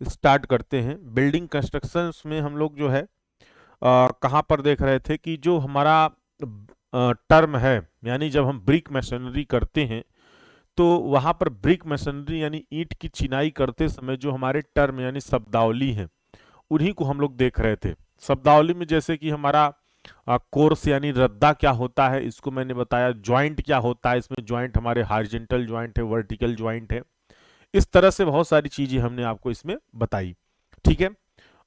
Start करते हैं। Building constructions में हम लोग जो है कहाँ पर देख रहे थे कि जो हमारा टर्म है, यानी जब हम ब्रिक मशीनरी करते हैं तो वहां पर ब्रिक मशीनरी यानी ईंट की चिनाई करते समय जो हमारे टर्म यानी शब्दावली हैं उन्हीं को हम लोग देख रहे थे। शब्दावली में जैसे कि हमारा कोर्स यानी रद्दा क्या होता है इसको मैंने बताया, ज्वाइंट क्या होता है, इसमें ज्वाइंट हमारे हॉरिजॉन्टल ज्वाइंट है, वर्टिकल ज्वाइंट है, इस तरह से बहुत सारी चीजें हमने आपको इसमें बताई। ठीक है,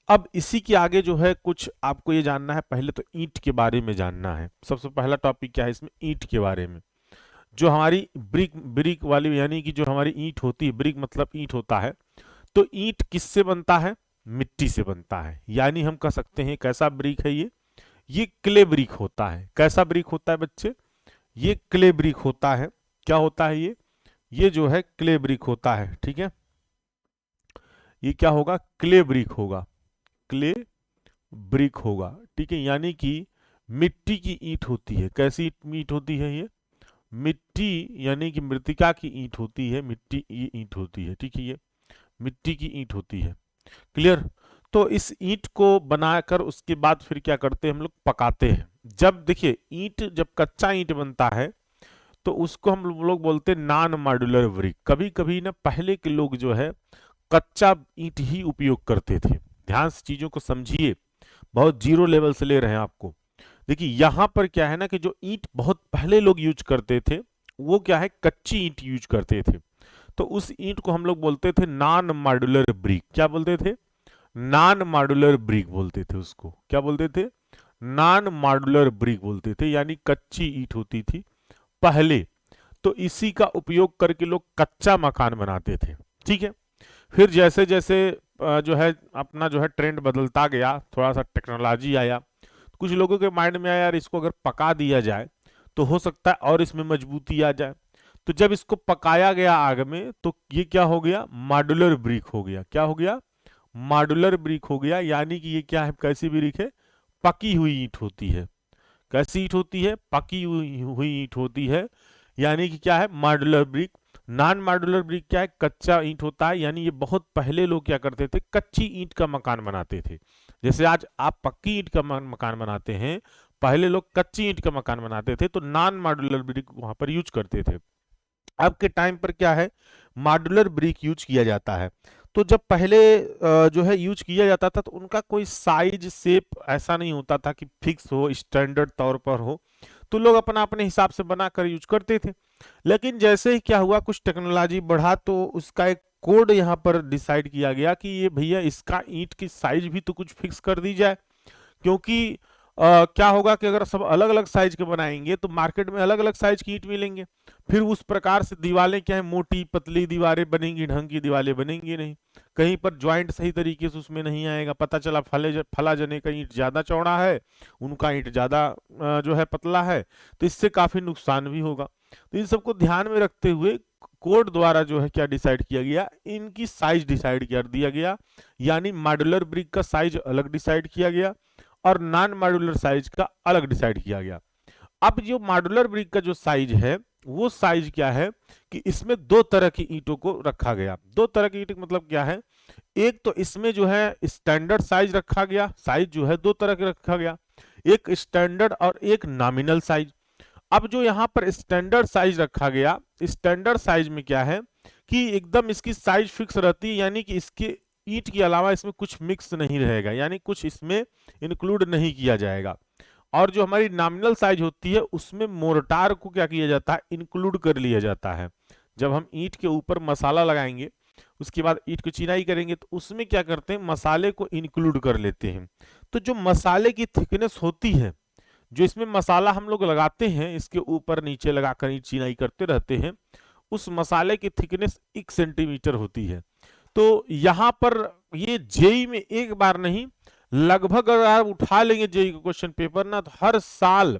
अब इसी के आगे जो है कुछ आपको ये जानना है, पहले तो ईंट के बारे में जानना है। सबसे पहला टॉपिक क्या है इसमें, ईंट के बारे में। जो हमारी ब्रिक ब्रिक वाली यानी कि जो हमारी ईंट होती है, ब्रिक मतलब ईंट होता है, तो ईंट किससे बनता है, मिट्टी से बनता है। यानी हम कह सकते हैं कैसा ब्रिक है ये क्ले ब्रिक होता है। कैसा ब्रिक होता है बच्चे, ये क्ले ब्रिक होता है। क्या होता है ये जो है क्ले ब्रिक होता है। ठीक है, ये क्या होगा, क्ले ब्रिक होगा, क्ले ब्रिक होगा। ठीक है, यानी कि मिट्टी की ईंट होती है। कैसी ईंट होती है ये, मिट्टी यानी कि मृतिका की ईंट होती है, मिट्टी ये ईंट होती है। ठीक है, ये मिट्टी की ईंट होती है। क्लियर। तो इस ईंट को बनाकर उसके बाद फिर क्या करते हैं हम लोग, पकाते हैं। जब देखिए ईंट जब कच्चा ईंट बनता है तो उसको हम लोग बोलते हैं नॉन मॉड्यूलर ब्रिक। कभी कभी ना पहले के लोग जो है कच्चा ईंट ही उपयोग करते थे। ध्यान से चीजों को समझिए, बहुत जीरो लेवल से ले रहे हैं आपको। देखिए यहां पर क्या है ना कि जो ईंट बहुत पहले लोग यूज करते थे वो क्या है, कच्ची ईंट यूज करते थे। तो उस ईंट को हम लोग बोलते थे नॉन मॉड्यूलर ब्रिक। क्या बोलते थे, नॉन मॉड्यूलर ब्रिक बोलते थे उसको। क्या बोलते थे, नॉन मॉड्यूलर ब्रिक बोलते थे, यानी कच्ची ईंट होती थी पहले। तो इसी का उपयोग करके लोग कच्चा मकान बनाते थे। ठीक है, फिर जैसे जैसे जो है अपना जो है ट्रेंड बदलता गया, थोड़ा सा टेक्नोलॉजी आया, कुछ लोगों के माइंड में आया यार इसको अगर पका दिया जाए तो हो सकता है और इसमें मजबूती आ जाए। तो जब इसको पकाया गया आग में तो ये क्या हो गया, मॉड्यूलर ब्रिक हो गया। क्या हो गया, मॉड्यूलर ब्रिक हो गया। यानी कि ये क्या है, कैसी ब्रिक है, पकी हुई ईंट होती है। कैसी ईंट होती है, पकी हुई हुई ईंट होती है। यानी कि क्या है, modular brick. Non modular brick क्या है, कच्चा ईंट होता है। यानी ये बहुत पहले लोग क्या करते थे, कच्ची ईंट का मकान बनाते थे। जैसे आज आप पक्की ईंट का मकान बनाते हैं, पहले लोग कच्ची ईंट का मकान बनाते थे, तो नॉन मॉड्यूलर ब्रिक वहां पर यूज करते थे। अब के टाइम पर क्या है, मॉड्यूलर ब्रिक यूज किया जाता है। तो जब पहले जो है यूज किया जाता था तो उनका कोई साइज शेप ऐसा नहीं होता था कि फिक्स हो, स्टैंडर्ड तौर पर हो, तो लोग अपना अपने हिसाब से बनाकर यूज करते थे। लेकिन जैसे ही क्या हुआ, कुछ टेक्नोलॉजी बढ़ा तो उसका एक कोड यहाँ पर डिसाइड किया गया कि ये भैया इसका ईंट की साइज भी तो कुछ फिक्स कर दी जाए। क्योंकि क्या होगा कि अगर सब अलग अलग साइज के बनाएंगे तो मार्केट में अलग अलग साइज की ईंट मिलेंगे। फिर उस प्रकार से दीवारें क्या है, मोटी पतली दीवारें बनेंगी, ढंग की दीवारें बनेंगी नहीं। कहीं पर ज्वाइंट सही तरीके से उसमें नहीं आएगा, पता चला फला जने का ईंट ज्यादा चौड़ा है, उनका ईंट ज्यादा जो है पतला है, तो इससे काफी नुकसान भी होगा। तो इन सबको ध्यान में रखते हुए कोड द्वारा जो है क्या डिसाइड किया गया, इनकी साइज डिसाइड कर दिया गया। यानी मॉड्यूलर ब्रिक का साइज अलग डिसाइड किया गया और नॉन मॉड्यूलर साइज का अलग डिसाइड किया गया। अब जो मॉड्यूलर ब्रिक का जो साइज है वो साइज क्या है कि इसमें दो तरह की ईंटों को रखा गया। दो तरह की ईंट मतलब क्या है, एक तो इसमें जो है स्टैंडर्ड साइज रखा गया, साइज जो है दो तरह के रखा गया, एक स्टैंडर्ड और एक नॉमिनल साइज। अब जो यहाँ पर स्टैंडर्ड साइज रखा गया, स्टैंडर्ड साइज में क्या है कि एकदम इसकी साइज फिक्स रहती है, यानी कि इसके ईंट के अलावा इसमें कुछ मिक्स नहीं रहेगा, यानी कुछ इसमें इंक्लूड नहीं किया जाएगा। और जो हमारी नॉमिनल साइज होती है उसमें मोर्टार को क्या किया जाता है, इंक्लूड कर लिया जाता है। जब हम ईंट के ऊपर मसाला लगाएंगे, उसके बाद ईंट को चिनाई करेंगे, तो उसमें क्या करते हैं, मसाले को इंक्लूड कर लेते हैं। तो जो मसाले की थिकनेस होती है, जो इसमें मसाला हम लोग लगाते हैं, इसके ऊपर नीचे लगाकर ईंट चिनाई करते रहते हैं, उस मसाले की थिकनेस 1 सेंटीमीटर होती है। तो यहाँ पर ये जेई में एक बार नहीं, लगभग अगर आप उठा लेंगे जेई का क्वेश्चन पेपर ना, तो हर साल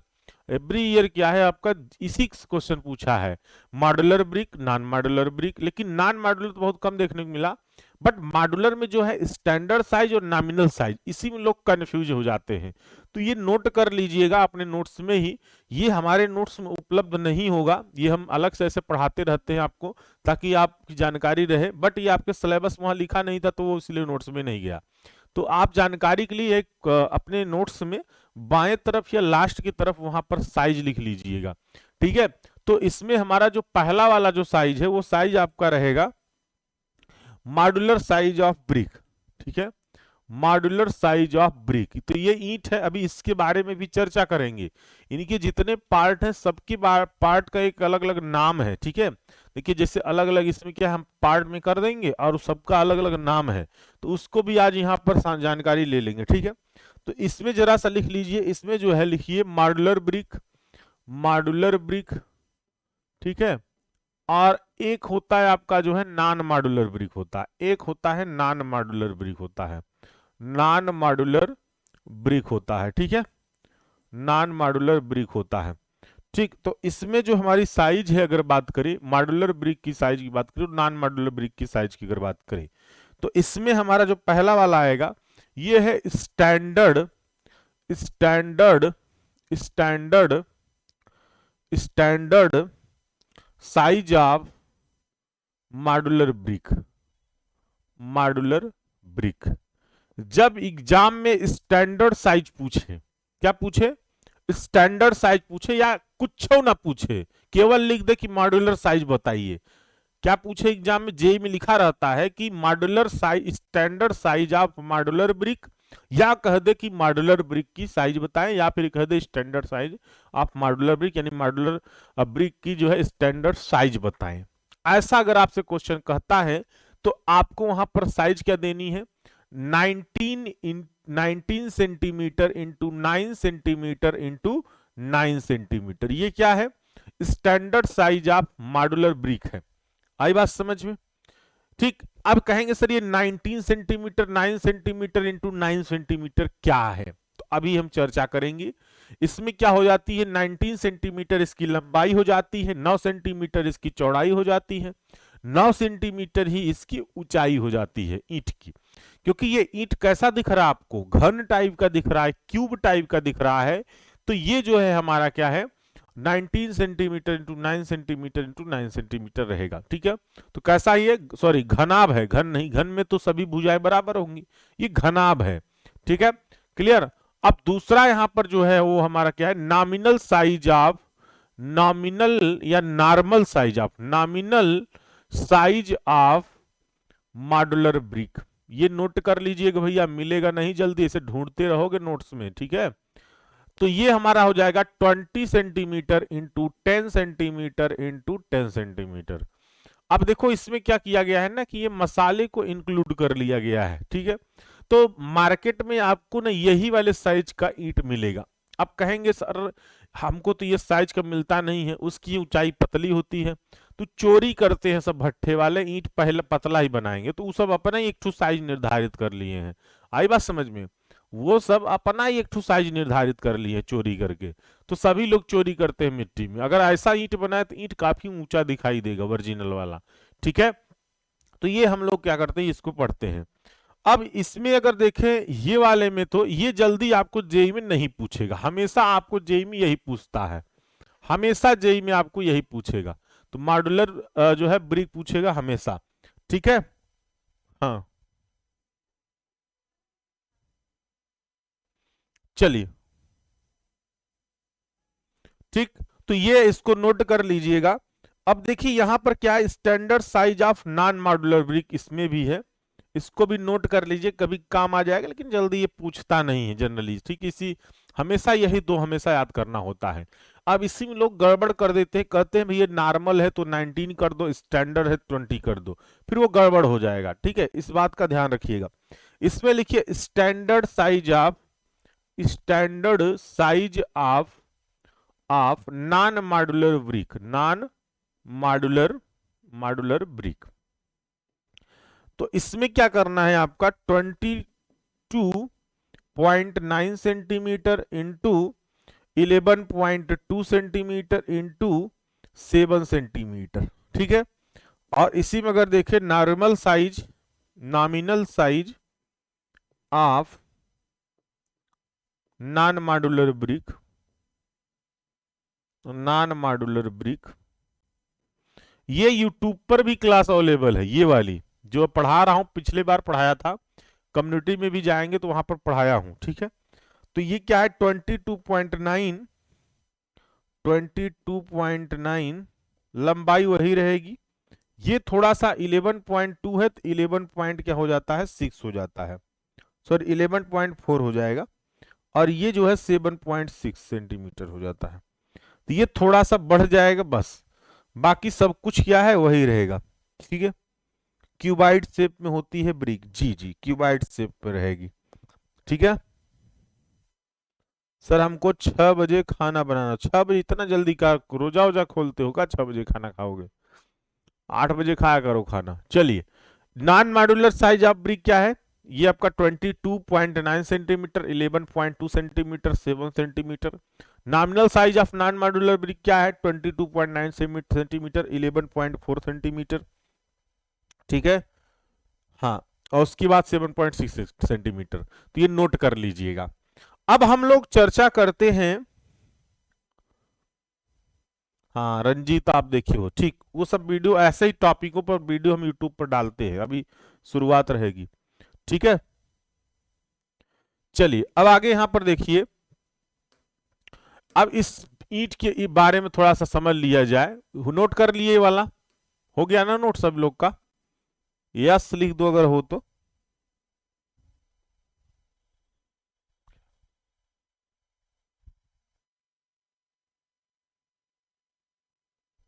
एवरी ईयर क्या है आपका, इसी क्वेश्चन पूछा है, modular brick, non modular brick. लेकिन नॉन मॉड्यूलर तो बहुत कम देखने को मिला, बट मॉड्यूलर में जो है स्टैंडर्ड साइज और नॉमिनल साइज, इसी में लोग कंफ्यूज हो जाते हैं। तो ये नोट कर लीजिएगा अपने नोट्स में ही, ये हमारे नोट्स में उपलब्ध नहीं होगा, ये हम अलग से ऐसे पढ़ाते रहते हैं आपको ताकि आपकी जानकारी रहे, बट ये आपके सिलेबस वहां लिखा नहीं था तो वो इसलिए नोट्स में नहीं गया। तो आप जानकारी के लिए एक अपने नोट्स में बाएं तरफ या लास्ट की तरफ वहां पर साइज लिख लीजिएगा, ठीक है। तो इसमें हमारा जो पहला वाला जो साइज है वो साइज आपका रहेगा मॉड्यूलर साइज ऑफ ब्रिक, ठीक है, मॉड्यूलर साइज ऑफ ब्रिक। तो ये ईंट है, अभी इसके बारे में भी चर्चा करेंगे। इनके जितने पार्ट हैं सबके पार्ट का एक अलग अलग नाम है, ठीक है। देखिए जैसे अलग अलग इसमें क्या हम पार्ट में कर देंगे और सबका अलग अलग नाम है, तो उसको भी आज यहाँ पर जानकारी ले लेंगे, ठीक है। तो इसमें जरा सा लिख लीजिए, इसमें जो है लिखिए मॉड्यूलर ब्रिक, मॉड्यूलर ब्रिक, ठीक है। और एक होता है आपका जो है नॉन मॉड्यूलर ब्रिक होता है, एक होता है नॉन मॉड्यूलर ब्रिक होता है, नॉन मॉड्यूलर ब्रिक होता है, ठीक है, नॉन मॉड्यूलर ब्रिक होता है, ठीक। तो इसमें जो हमारी साइज है अगर बात करें मॉड्यूलर ब्रिक की साइज की बात करें, नॉन मॉड्यूलर ब्रिक की साइज की अगर बात करें, तो इसमें हमारा जो पहला वाला आएगा ये है standard, standard, standard, standard size of modular brick, modular brick. जब एग्जाम में स्टैंडर्ड साइज पूछे, क्या पूछे, स्टैंडर्ड साइज पूछे या कुछ ना पूछे, केवल लिख दे कि मॉड्यूलर साइज बताइए, क्या पूछे एग्जाम में, जेई में लिखा रहता है कि modular size, standard size of modular brick, या कह दे कि मॉड्यूलर ब्रिक की साइज बताएं, या फिर कह दे standard size of modular brick, यानी मॉड्यूलर ब्रिक की जो है स्टैंडर्ड साइज बताएं। ऐसा अगर आपसे क्वेश्चन कहता है तो आपको वहां पर साइज क्या देनी है, 19 centimetre into 9 centimetre into 9 centimetre, ये क्या है, standard size of modular brick है। आई बात समझ में, ठीक। अब कहेंगे सर ये 19 सेंटीमीटर 9 सेंटीमीटर इंटू 9 सेंटीमीटर क्या है, तो अभी हम चर्चा करेंगे। इसमें क्या हो जाती है, 19 सेंटीमीटर इसकी लंबाई हो जाती है, 9 सेंटीमीटर इसकी चौड़ाई हो जाती है, 9 सेंटीमीटर ही इसकी ऊंचाई हो जाती है ईंट की। क्योंकि ये ईंट कैसा दिख रहा है आपको, घन टाइप का दिख रहा है, क्यूब टाइप का दिख रहा है, तो ये जो है हमारा क्या है 19 centimetre into 9 centimetre into 9 centimetre रहेगा, ठीक है। तो कैसा ये, सॉरी घनाभ है, घन नहीं, घन में तो सभी भुजाएं बराबर होंगी, ये घनाभ है, ठीक है, क्लियर। अब दूसरा यहां पर जो है वो हमारा क्या है, नॉमिनल साइज ऑफ, नॉमिनल या normal size of, nominal size of modular brick. ये नोट कर लीजिएगा भैया, मिलेगा नहीं जल्दी, इसे ढूंढते रहोगे नोट्स में, ठीक है। तो ये हमारा हो जाएगा 20 centimetre into 10 centimetre into 10 centimetre. अब देखो इसमें क्या किया गया है ना कि ये मसाले को इंक्लूड कर लिया गया है, ठीक है। तो मार्केट में आपको ना यही वाले साइज का ईंट मिलेगा। आप कहेंगे सर हमको तो ये साइज का मिलता नहीं है, उसकी ऊंचाई पतली होती है, तो चोरी करते हैं सब भट्ठे वाले, ईंट पहले पतला ही बनाएंगे, तो वो सब अपना ही एक ठो साइज निर्धारित कर लिए हैं। आई बात समझ में, वो सब अपना ही एक ठो साइज निर्धारित कर लिए चोरी करके, तो सभी लोग चोरी करते हैं मिट्टी में। अगर ऐसा ईंट बनाए तो ईंट काफी ऊंचा दिखाई देगा ओरिजिनल वाला, ठीक है। तो ये हम लोग क्या करते हैं, इसको पढ़ते हैं। अब इसमें अगर देखें ये वाले में, तो ये जल्दी आपको जेई में नहीं पूछेगा, हमेशा आपको जेई में यही पूछता है, हमेशा जेई में आपको यही पूछेगा। तो मॉड्यूलर जो है ब्रिक पूछेगा हमेशा, ठीक है। हाँ चलिए, ठीक। तो ये इसको नोट कर लीजिएगा। अब देखिए यहां पर क्या है, standard size of non modular brick इसमें भी है, इसको भी नोट कर लीजिए, कभी काम आ जाएगा, लेकिन जल्दी ये पूछता नहीं है जनरली, ठीक। इसी हमेशा यही दो हमेशा याद करना होता है। अब इसी में लोग गड़बड़ कर देते हैं, कहते हैं भैया नॉर्मल है तो 19 कर दो, स्टैंडर्ड है 20 कर दो, फिर वो गड़बड़ हो जाएगा, ठीक है, इस बात का ध्यान रखिएगा। इसमें लिखिए standard size of, standard size of non modular brick, non modular, modular brick. तो इसमें क्या करना है आपका, 22.9 centimetre into 11.2 centimetre into 7 centimetre, ठीक है। और इसी में अगर देखें normal size, nominal size of non modular brick, non modular brick, ये यूट्यूब पर भी क्लास अवेलेबल है, ये वाली जो पढ़ा रहा हूं, पिछले बार पढ़ाया था, कम्युनिटी में भी जाएंगे तो वहां पर पढ़ाया हूं, ठीक है। तो ये क्या है 22.9, 22.9 लंबाई वही रहेगी। ये थोड़ा सा 11.2 है, तो 11 पॉइंट क्या हो जाता है 6 हो जाता है, सॉरी 11.4 हो जाएगा, और ये जो है 7.6 सेंटीमीटर हो जाता है। तो ये थोड़ा सा बढ़ जाएगा बस, बाकी सब कुछ क्या है वही रहेगा, ठीक है। क्यूबाइड शेप में होती है ब्रिक, जी जी क्यूबाइड शेप में रहेगी, ठीक है। सर हमको 6 बजे खाना बनाना, 6 बजे इतना जल्दी का रोजा वोजा खोलते हो क्या, 6 बजे खाना खाओगे, 8 बजे खाया करो खाना। चलिए, non modular size of brick क्या है, ये आपका 22.9 centimetre, 11.2 centimetre, 7 centimetre. Nominal size of non modular brick क्या है 22.9 सेंटीमीटर, 11.4 सेंटीमीटर, ठीक है। हाँ, और उसके बाद 7.6 सेंटीमीटर, तो ये नोट कर लीजिएगा। अब हम लोग चर्चा करते हैं, हाँ रंजीत आप देखिए हो, ठीक, वो सब वीडियो ऐसे ही टॉपिकों पर वीडियो हम यूट्यूब पर डालते हैं, अभी शुरुआत रहेगी, ठीक है। चलिए अब आगे यहां पर देखिए, अब इस ईंट के बारे में थोड़ा सा समझ लिया जाए। नोट कर लिए वाला, हो गया ना नोट सब लोग का, यस लिख दो अगर हो तो।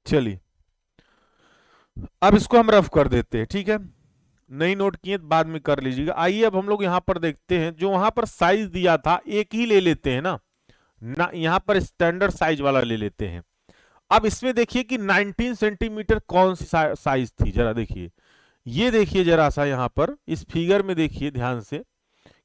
चलिए अब इसको हम रफ कर देते हैं, ठीक है। नहीं नोट किए तो बाद में कर लीजिएगा। आइए अब हम लोग यहां पर देखते हैं, जो वहां पर साइज दिया था एक ही ले लेते हैं ना यहां पर स्टैंडर्ड साइज वाला ले लेते हैं। अब इसमें देखिए कि 19 सेंटीमीटर कौन सी साइज थी, जरा देखिए, ये देखिए जरा सा यहां पर इस फिगर में देखिए ध्यान से,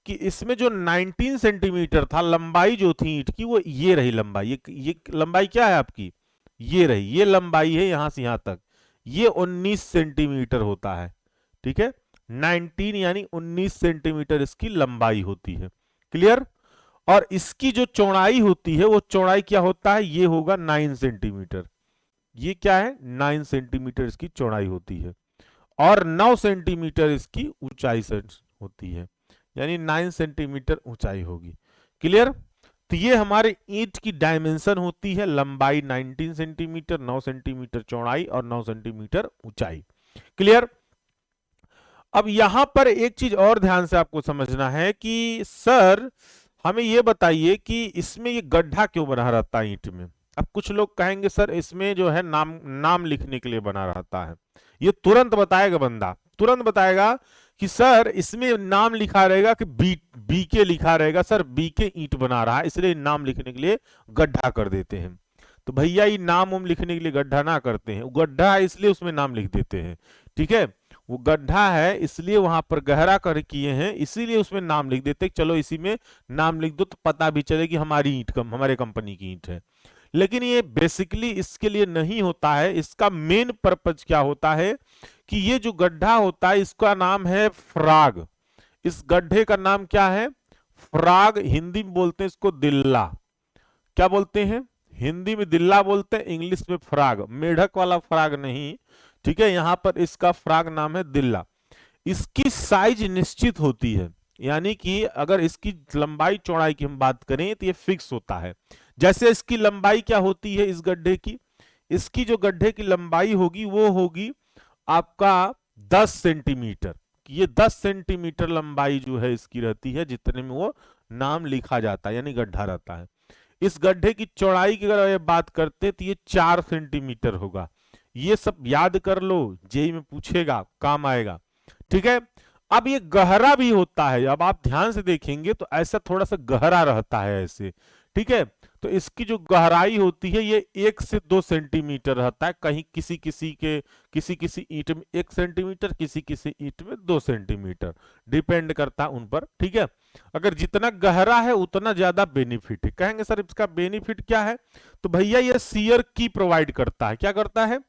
कि इसमें जो 19 सेंटीमीटर था लंबाई जो थी ईंट की, वो ये रही लंबाई, ये लंबाई क्या है आपकी, ये रही, ये लंबाई है यहां से यहां तक, ये 19 सेंटीमीटर होता है, ठीक है। 19 यानी 19 सेंटीमीटर इसकी लंबाई होती है, क्लियर। और इसकी जो चौड़ाई होती है वो चौड़ाई क्या होता है, ये होगा 9 सेंटीमीटर, ये क्या है 9 सेंटीमीटर इसकी चौड़ाई होती है, और 9 सेंटीमीटर इसकी ऊंचाई से होती है, यानी 9 सेंटीमीटर ऊंचाई होगी, क्लियर। तो ये हमारे ईंट की डायमेंशन होती है, लंबाई 19 सेंटीमीटर, 9 सेंटीमीटर चौड़ाई और 9 सेंटीमीटर ऊंचाई, क्लियर। अब यहां पर एक चीज और ध्यान से आपको समझना है कि सर हमें ये बताइए कि इसमें ये गड्ढा क्यों बना रहता है ईंट में। अब कुछ लोग कहेंगे सर इसमें जो है नाम लिखने के लिए बना रहता है, ये तुरंत बताएगा बंदा, तुरंत बताएगा कि सर इसमें नाम लिखा रहेगा कि बी के लिखा रहेगा, सर बी के ईंट बना रहा है इसलिए नाम लिखने के लिए गड्ढा कर देते हैं। तो भैया ये नाम उम लिखने के लिए गड्ढा ना करते हैं, गड्ढा है इसलिए उसमें नाम लिख देते हैं, ठीक है। वो गड्ढा है इसलिए वहां पर गहरा कर किए हैं, इसीलिए उसमें नाम लिख देते, चलो इसी में नाम लिख दो तो पता भी चले कि हमारी ईंट हमारे कंपनी की ईंट है। लेकिन ये बेसिकली इसके लिए नहीं होता है, इसका मेन पर्पज क्या होता है कि ये जो गड्ढा होता है इसका नाम है फ्राग, इस गड्ढे का नाम क्या है फ्राग, हिंदी में बोलते हैं इसको दिल्ला, क्या बोलते हैं हिंदी में दिल्ला बोलते हैं, इंग्लिश में फ्राग, मेढक वाला फ्राग नहीं, ठीक है। यहां पर इसका फ्राग नाम है दिल्ला। इसकी साइज निश्चित होती है, यानी कि अगर इसकी लंबाई चौड़ाई की हम बात करें तो ये फिक्स होता है। जैसे इसकी लंबाई क्या होती है इस गड्ढे की, इसकी जो गड्ढे की लंबाई होगी वो होगी आपका 10 सेंटीमीटर, ये 10 सेंटीमीटर लंबाई जो है इसकी रहती है, जितने में वो नाम लिखा जाता है यानी गड्ढा रहता है। इस गड्ढे की चौड़ाई की अगर बात करते तो ये 4 सेंटीमीटर होगा, ये सब याद कर लो, जेई में पूछेगा काम आएगा, ठीक है। अब ये गहरा भी होता है, अब आप ध्यान से देखेंगे तो ऐसा थोड़ा सा गहरा रहता है ऐसे, ठीक है। तो इसकी जो गहराई होती है ये 1 से 2 सेंटीमीटर रहता है, कहीं किसी किसी ईंट में 1 सेंटीमीटर, किसी किसी ईंट में 2 सेंटीमीटर, डिपेंड करता है उन पर, ठीक है। अगर जितना गहरा है उतना ज्यादा बेनिफिट है। कहेंगे सर इसका बेनिफिट क्या है, तो भैया ये शियर की प्रोवाइड करता है, क्या करता है,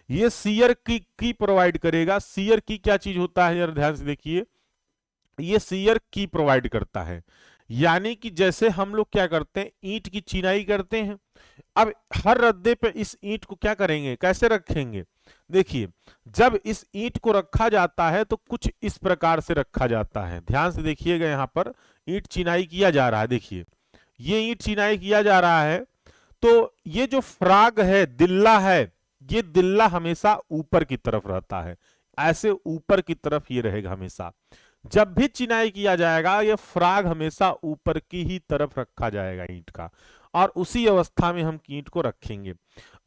ये शियर की प्रोवाइड करेगा। शियर की क्या चीज होता है, जरा ध्यान से देखिए, ये शियर की प्रोवाइड करता है। यानी कि जैसे हम लोग क्या करते हैं, ईंट की चिनाई करते हैं, अब हर रद्दे पे इस ईंट को क्या करेंगे, कैसे रखेंगे, देखिए जब इस ईंट को रखा जाता है तो कुछ इस प्रकार से रखा जाता है। ध्यान से देखिएगा, यहाँ पर ईंट चिनाई किया जा रहा है, देखिए ये ईंट चिनाई किया जा रहा है। तो ये जो फ्राग है, दिल्ला है, ये दिल्ला हमेशा ऊपर की तरफ रहता है, ऐसे ऊपर की तरफ ये रहेगा हमेशा। जब भी चिनाई किया जाएगा ये फ्राग हमेशा ऊपर की ही तरफ रखा जाएगा ईंट का, और उसी अवस्था में हम ईंट को रखेंगे।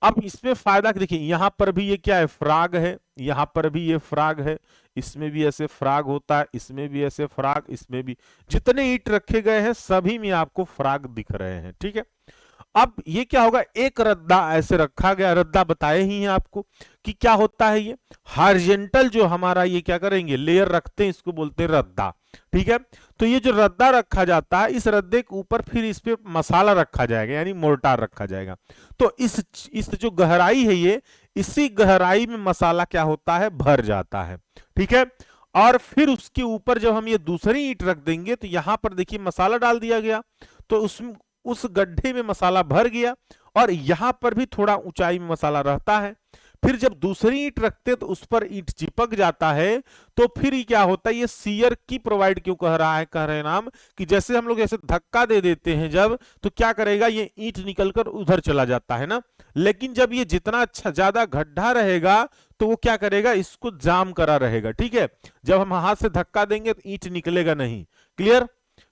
अब इसमें फायदा देखिए, यहां पर भी ये क्या है, फ्राग है, यहां पर भी ये फ्राग है, इसमें भी ऐसे फ्राग होता है, इसमें भी ऐसे फ्राग, इसमें भी, जितने ईंट रखे गए हैं सभी में आपको फ्राग दिख रहे हैं, ठीक है। अब ये क्या होगा, एक रद्दा ऐसे रखा गया, रद्दा बताए ही हैं आपको कि क्या होता है, ये हॉरिजॉन्टल जो हमारा ये क्या करेंगे लेयर रखते हैं, इसको बोलते हैं रद्दा, ठीक है। तो ये जो रद्दा रखा जाता है, इस रद्दे के ऊपर फिर इस पे मसाला रखा जाएगा, यानी मोर्टार रखा जाएगा। तो इस जो गहराई है ये, इसी गहराई में मसाला क्या होता है, भर जाता है, ठीक है। और फिर उसके ऊपर जब हम ये दूसरी ईंट रख देंगे तो यहां पर देखिए मसाला डाल दिया गया, तो उस गड्ढे में मसाला भर गया, और यहां पर भी थोड़ा ऊंचाई में मसाला रहता है। फिर जब दूसरी ईंट रखते तो उस पर ईंट चिपक जाता है, तो फिर ये क्या होता है, ये शियर की प्रोवाइड क्यों कह रहा है, कह रहे हैं नाम कि जैसे हम लोग ऐसे धक्का दे देते हैं जब, तो क्या करेगा, ये ईंट निकलकर उधर चला जाता है ना। लेकिन जब ये जितना अच्छा ज्यादा गड्ढा रहेगा तो वो क्या करेगा, इसको जाम करा रहेगा, ठीक है। जब हम हाथ से धक्का देंगे तो ईंट निकलेगा नहीं। क्लियर।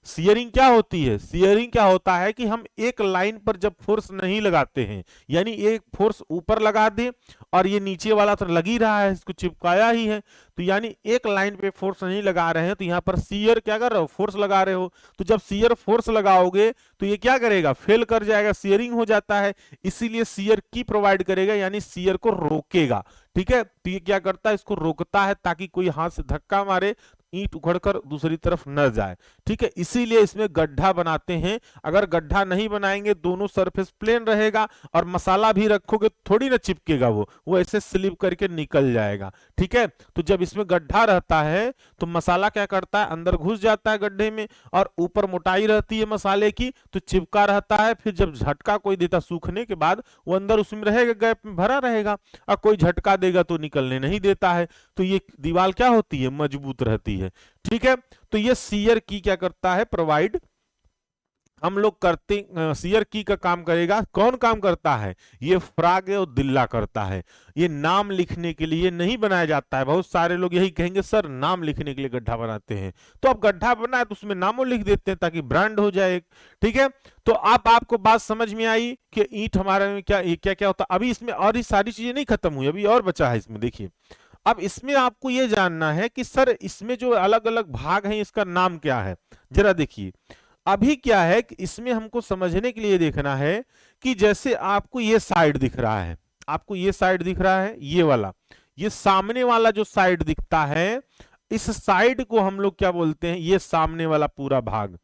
शियरिंग क्या होती है, शियरिंग क्या होता है कि हम एक लाइन पर जब फोर्स नहीं लगाते हैं, यानी एक फोर्स ऊपर लगा दे और ये नीचे वाला तो लग ही रहा है, इसको चिपकाया ही है, तो यानी एक लाइन पे फोर्स नहीं लगा रहे हैं, तो यहाँ पर शियर क्या कर रहे हो, फोर्स लगा रहे हो। तो जब शियर फोर्स लगाओगे तो ये क्या करेगा, फेल कर जाएगा, शियरिंग हो जाता है, इसीलिए शियर की प्रोवाइड करेगा, यानी शियर को रोकेगा, ठीक है। तो ये क्या करता है, इसको रोकता है ताकि कोई हाथ से धक्का मारे ईंट उखड़कर दूसरी तरफ न जाए, ठीक है। इसीलिए इसमें गड्ढा बनाते हैं। अगर गड्ढा नहीं बनाएंगे, दोनों सरफेस प्लेन रहेगा और मसाला भी रखोगे थोड़ी ना चिपकेगा, वो ऐसे स्लिप करके निकल जाएगा, ठीक है। तो जब इसमें गड्ढा रहता है तो मसाला क्या करता है, अंदर घुस जाता है गड्ढे में, और ऊपर मोटाई रहती है मसाले की, तो चिपका रहता है। फिर जब झटका कोई देता सूखने के बाद, वो अंदर उसमें रहेगा, गैप में भरा रहेगा, और कोई झटका देगा तो निकलने नहीं देता है। तो ये दीवार क्या होती है, मजबूत रहती है, ठीक है। तो ये शियर की क्या करता है, प्रोवाइड हम लोग करते, शियर की का काम करेगा, कौन काम करता है, ये फ्राग और दिल्ला करता है। ये नाम लिखने के लिए नहीं बनाया जाता है। बहुत सारे लोग यही कहेंगे सर नाम लिखने के लिए गड्ढा बनाते हैं, तो अब गड्ढा बना है तो उसमें नामों लिख देते हैं ताकि ब्रांड हो जाए, ठीक है। तो आपको बात समझ में आई कि ईंट हमारे में क्या क्या क्या होता है। अभी इसमें और ही सारी चीजें नहीं खत्म हुई, अभी और बचा है इसमें, देखिए। अब इसमें आपको यह जानना है कि सर इसमें जो अलग अलग भाग हैं इसका नाम क्या है, जरा देखिए। अभी क्या है कि इसमें हमको समझने के लिए देखना है कि जैसे आपको ये साइड दिख रहा है, आपको ये साइड दिख रहा है, ये वाला, ये सामने वाला जो साइड दिखता है, इस साइड को हम लोग क्या बोलते हैं, ये सामने वाला पूरा भाग,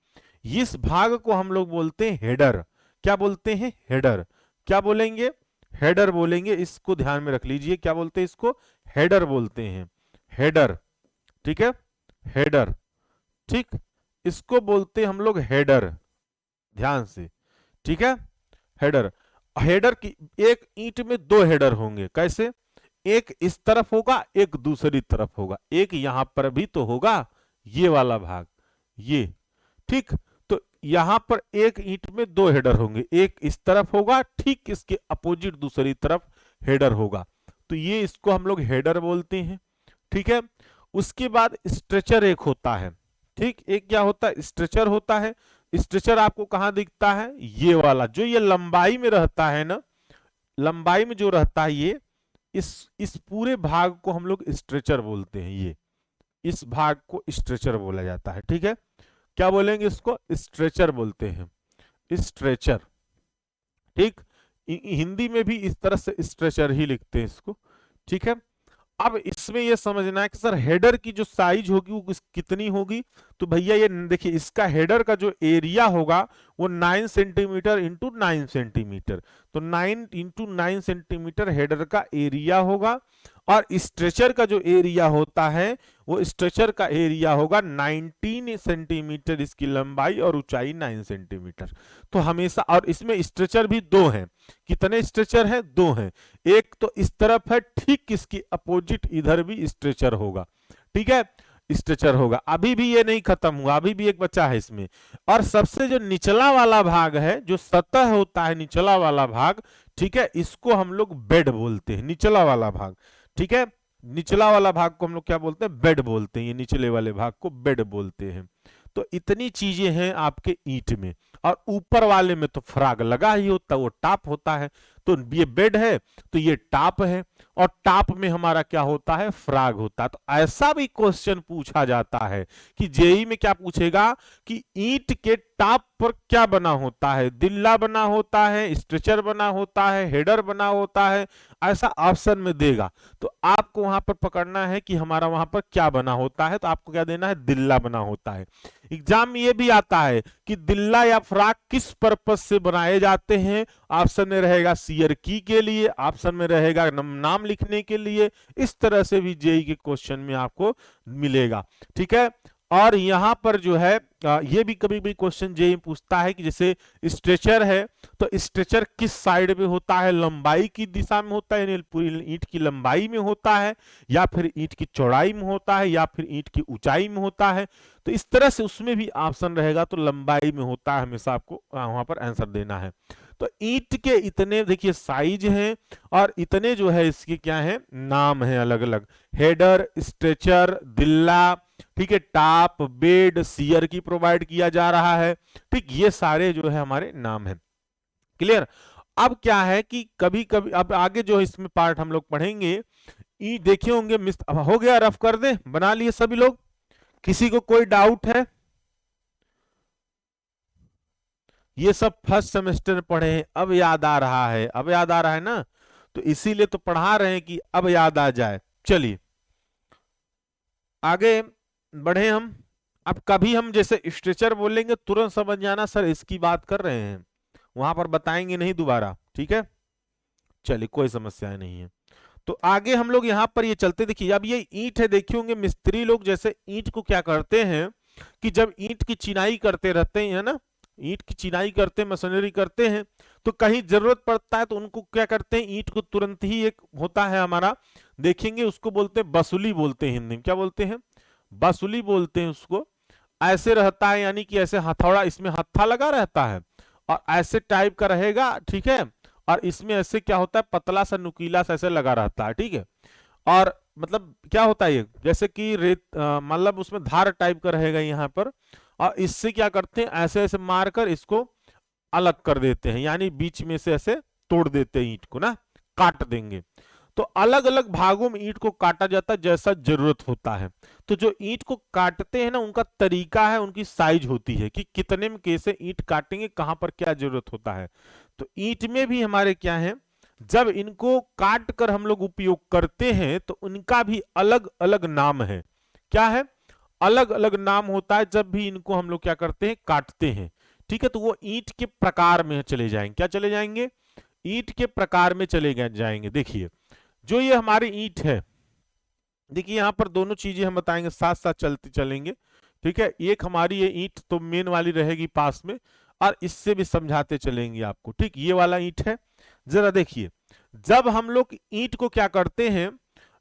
इस भाग को हम लोग बोलते हैं हेडर। क्या बोलते हैं, हेडर। क्या बोलेंगे, हेडर बोलेंगे। इसको ध्यान में रख लीजिए, क्या बोलते हैं इसको, हेडर बोलते हैं, हेडर, ठीक है, हेडर, ठीक, इसको बोलते हैं हम लोग हेडर, ध्यान से, ठीक है। हेडर, हेडर की एक ईंट में दो हेडर होंगे, कैसे, एक इस तरफ होगा, एक दूसरी तरफ होगा, एक यहां पर भी तो होगा, ये वाला भाग, ये, ठीक। तो यहां पर एक ईंट में दो हेडर होंगे, एक इस तरफ होगा, ठीक इसके अपोजिट दूसरी तरफ हेडर होगा, तो ये इसको हम लोग हेडर बोलते हैं, ठीक है। उसके बाद स्ट्रेचर एक होता है, ठीक, एक क्या होता है, स्ट्रेचर होता है। स्ट्रेचर आपको कहां दिखता है, ये वाला, जो ये लंबाई में रहता है ना, लंबाई में जो रहता है ये, इस पूरे भाग को हम लोग स्ट्रेचर बोलते हैं, ये इस भाग को स्ट्रेचर बोला जाता है, ठीक है। क्या बोलेंगे इसको, स्ट्रेचर बोलते हैं, स्ट्रेचर, ठीक। हिंदी में भी इस तरह से स्ट्रेचर ही लिखते हैं इसको, ठीक है। अब इसमें ये समझना है कि सर हेडर की जो साइज होगी वो कितनी होगी। तो भैया ये देखिए, इसका हेडर का जो एरिया होगा वो 9 सेंटीमीटर इंटू 9 सेंटीमीटर, तो 9 इंटू 9 सेंटीमीटर हेडर का एरिया होगा। और स्ट्रेचर का जो एरिया होता है वो स्ट्रेचर का एरिया होगा 19 सेंटीमीटर, इसकी लंबाई और ऊंचाई 9 सेंटीमीटर। तो हमेशा, और इसमें स्ट्रेचर भी दो हैं। कितने स्ट्रेचर हैं? दो हैं। एक तो इस तरफ है, ठीक इसकी अपोजिट इधर भी स्ट्रेचर होगा। ठीक है, स्ट्रेचर होगा। अभी भी ये नहीं खत्म हुआ, अभी भी एक बच्चा है इसमें। और सबसे जो निचला वाला भाग है, जो सतह होता है निचला वाला भाग, ठीक है, इसको हम लोग बेड बोलते हैं, निचला वाला भाग। ठीक है, निचला वाला भाग को हम लोग क्या बोलते हैं? बेड बोलते हैं। ये निचले वाले भाग को बेड बोलते हैं। तो इतनी चीजें हैं आपके ईंट में। और ऊपर वाले में तो फ्राग लगा ही होता है, वो टाप होता है। तो ये बेड है तो ये टाप है, और टाप में हमारा क्या होता है? फ्राग होता है। तो ऐसा भी क्वेश्चन पूछा जाता है कि जेई में क्या पूछेगा कि ईंट के टाप पर क्या बना होता है? दिल्ला बना होता है, स्ट्रेचर बना होता है, हेडर बना होता है, ऐसा ऑप्शन में देगा। तो आपको वहां पर पकड़ना है कि हमारा वहां पर क्या बना होता है। तो आपको क्या देना है? दिल्ला बना होता है। एग्जाम में ये भी आता है कि दिल्ला या फ्राक किस पर्पस से बनाए जाते हैं। ऑप्शन में रहेगा सीयर की के लिए, ऑप्शन में रहेगा नाम लिखने के लिए। इस तरह से भी जेई के क्वेश्चन में आपको मिलेगा। ठीक है, और यहां पर जो है ये भी कभी भी क्वेश्चन जेई पूछता है कि जैसे स्ट्रेचर है, तो स्ट्रेचर किस साइड में होता है? लंबाई की दिशा में होता है, यानी पूरी ईंट की लंबाई में होता है, या फिर ईंट की चौड़ाई में होता है, या फिर ईंट की ऊंचाई में होता है। तो इस तरह से उसमें भी ऑप्शन रहेगा, तो लंबाई में होता है, हमेशा आपको वहां पर आंसर देना है। तो ईंट के इतने देखिए साइज हैं, और इतने जो है इसके क्या है? नाम है अलग अलग। हेडर, स्ट्रेचर, दिल्ला, ठीक है, टाप, बेड, सीयर की प्रोवाइड किया जा रहा है। ठीक, ये सारे जो है हमारे नाम है। क्लियर? अब क्या है कि कभी कभी, अब आगे जो इसमें पार्ट हम लोग पढ़ेंगे, ई देखे होंगे अब हो गया, रफ कर दे, बना लिए सभी लोग? किसी को कोई डाउट है? ये सब फर्स्ट सेमेस्टर में पढ़े हैं, अब याद आ रहा है, अब याद आ रहा है ना, तो इसीलिए तो पढ़ा रहे हैं कि अब याद आ जाए। चलिए आगे बढ़े हम। अब कभी हम जैसे स्ट्रेचर बोलेंगे तुरंत समझ जाना सर इसकी बात कर रहे हैं, वहां पर बताएंगे नहीं दोबारा। ठीक है, चलिए कोई समस्या नहीं है। तो आगे हम लोग यहाँ पर ये चलते, देखिए अब ये ईंट है, देखे होंगे मिस्त्री लोग जैसे ईंट को क्या करते हैं कि जब ईंट की चिनाई करते रहते हैं ना, ईंट की चिनाई करते हैं, मशीनरी करते हैं, तो कहीं जरूरत पड़ता है तो उनको क्या करते हैं, ईंट को तुरंत ही, एक होता है हमारा, देखेंगे उसको बोलते हैं बसुली, बोलते हैं हिंदी में, क्या बोलते हैं? बसुली बोलते हैं उसको। ऐसे रहता है, यानी कि ऐसे हथौड़ा, इसमें हत्था लगा रहता है और ऐसे टाइप का रहेगा। ठीक है, और इसमें ऐसे क्या होता है, पतला सा नुकीला सा ऐसे लगा रहता है। ठीक है, और मतलब क्या होता है ये, जैसे कि रेत, मतलब उसमें धार टाइप का रहेगा यहाँ पर, और इससे क्या करते हैं, ऐसे ऐसे मारकर इसको अलग कर देते हैं, यानी बीच में से ऐसे तोड़ देते हैं ईंट को ना, काट देंगे। तो अलग अलग भागों में ईंट को काटा जाता है जैसा जरूरत होता है। तो जो ईंट को काटते हैं ना, उनका तरीका है, उनकी साइज होती है कि कितने में कैसे ईंट काटेंगे, कहां पर क्या जरूरत होता है। तो ईंट में भी हमारे क्या है, जब इनको काट कर हम लोग उपयोग करते हैं तो उनका भी अलग अलग नाम है। क्या है? अलग अलग नाम होता है जब भी इनको हम लोग क्या करते हैं, काटते हैं। ठीक है, तो वो ईंट के प्रकार में चले जाएंगे। क्या चले जाएंगे? ईंट के प्रकार में चले जाएंगे। देखिए जो ये हमारी ईंट है, देखिए यहां पर दोनों चीजें हम बताएंगे, साथ साथ चलते चलेंगे। ठीक है, एक हमारी ये ईंट तो मेन वाली रहेगी पास में, और इससे भी समझाते चलेंगे आपको। ठीक, ये वाला ईंट है। जरा देखिए, जब हम लोग ईंट को क्या करते हैं,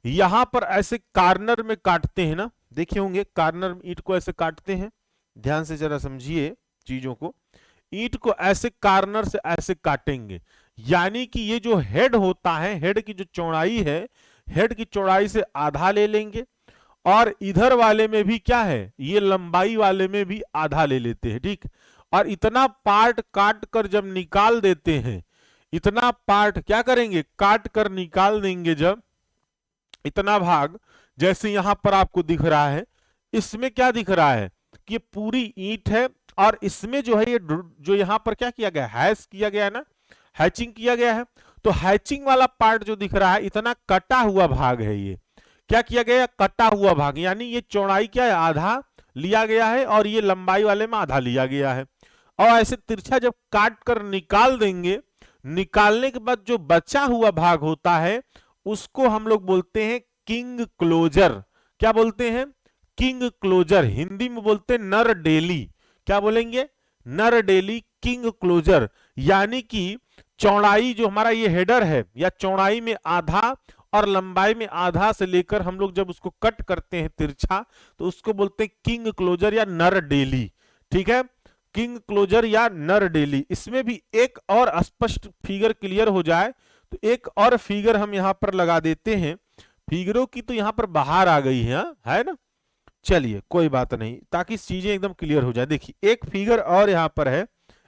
यहां पर ऐसे कार्नर में काटते हैं ना, देखे होंगे कार्नर में ईंट को ऐसे काटते हैं। ध्यान से जरा समझिए चीजों को। ईंट को ऐसे कार्नर से ऐसे काटेंगे, यानी कि ये जो हेड होता है, हेड की जो चौड़ाई है, हेड की चौड़ाई से आधा ले लेंगे, और इधर वाले में भी क्या है, ये लंबाई वाले में भी आधा ले लेते हैं। ठीक, और इतना पार्ट काट कर जब निकाल देते हैं, इतना पार्ट क्या करेंगे, काट कर निकाल देंगे। जब इतना भाग जैसे यहां पर आपको दिख रहा है, इसमें क्या दिख रहा है कि ये पूरी ईंट है, और इसमें जो है ये जो यहां पर क्या किया गया, हैश किया गया है ना, हैचिंग किया गया है। तो हैचिंग वाला पार्ट जो दिख रहा है, इतना कटा हुआ भाग है ये, क्या किया गया, कटा हुआ भाग, यानी ये चौड़ाई क्या है, आधा लिया गया है और ये लंबाई वाले में आधा लिया गया है। और ऐसे तिरछा जब काट कर निकाल देंगे, निकालने के बाद जो बचा हुआ भाग होता है उसको हम लोग बोलते हैं किंग क्लोजर। क्या बोलते हैं, किंग क्लोजर। हिंदी में बोलते हैं नर डेली। क्या बोलेंगे, नर डेली किंग क्लोजर। यानी कि चौड़ाई जो हमारा ये हेडर है, या चौड़ाई में आधा और लंबाई में आधा से लेकर हम लोग जब उसको कट करते हैं तिरछा, तो उसको बोलते हैं किंग क्लोजर या नर डेली। ठीक है, किंग क्लोजर या नर डेली। इसमें भी एक और स्पष्ट फिगर क्लियर हो जाए तो एक और फिगर हम यहां पर लगा देते हैं। फिगरों की तो यहां पर बाहर आ गई है ना। चलिए कोई बात नहीं, ताकि चीजें एकदम क्लियर हो जाए। देखिए एक फिगर और यहां पर है,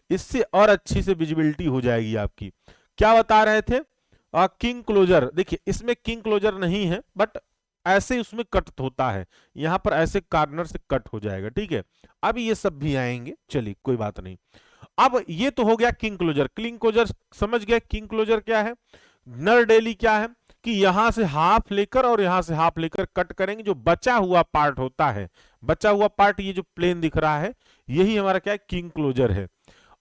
इससे और अच्छी से विजिबिलिटी हो जाएगी आपकी। क्या बता रहे थे, किंग क्लोजर। देखिए इसमें किंग क्लोजर नहीं है, बट ऐसे उसमें कट होता है, यहां पर ऐसे कॉर्नर से कट हो जाएगा। ठीक है, अब ये सब भी आएंगे, चलिए कोई बात नहीं। अब ये तो हो गया किंग क्लोजर। किंग क्लोजर समझ गया, किंग क्लोजर क्या है। नर डेली क्या है कि यहां से हाफ लेकर और यहां से हाफ लेकर कट करेंगे, जो बचा हुआ पार्ट होता है, बचा हुआ पार्ट ये जो प्लेन दिख रहा है, यही हमारा क्या है, किंग क्लोजर है।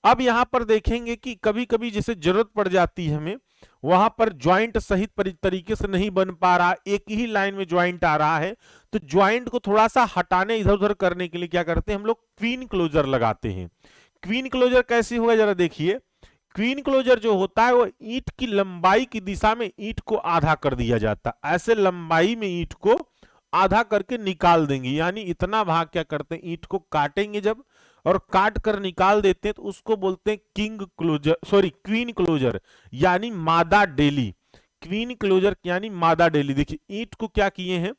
अब यहां पर देखेंगे कि कभी कभी जैसे जरूरत पड़ जाती है हमें, वहां पर ज्वाइंट सही तरीके से नहीं बन पा रहा, एक ही लाइन में ज्वाइंट आ रहा है, तो ज्वाइंट को थोड़ा सा हटाने, इधर उधर करने के लिए क्या करते हैं हम लोग, क्वीन क्लोजर लगाते हैं। क्वीन क्लोजर कैसे होगा जरा देखिए। क्वीन क्लोजर जो होता है वो ईंट की लंबाई की दिशा में ईंट को आधा कर दिया जाता है, ऐसे लंबाई में ईंट को आधा करके निकाल देंगे। यानी इतना भाग क्या करते हैं, ईंट को काटेंगे जब और काट कर निकाल देते हैं, तो उसको बोलते हैं king closer, sorry queen closer, यानी मादा डेली। क्वीन क्लोजर यानी मादा डेली। देखिए ईंट को क्या किए हैं,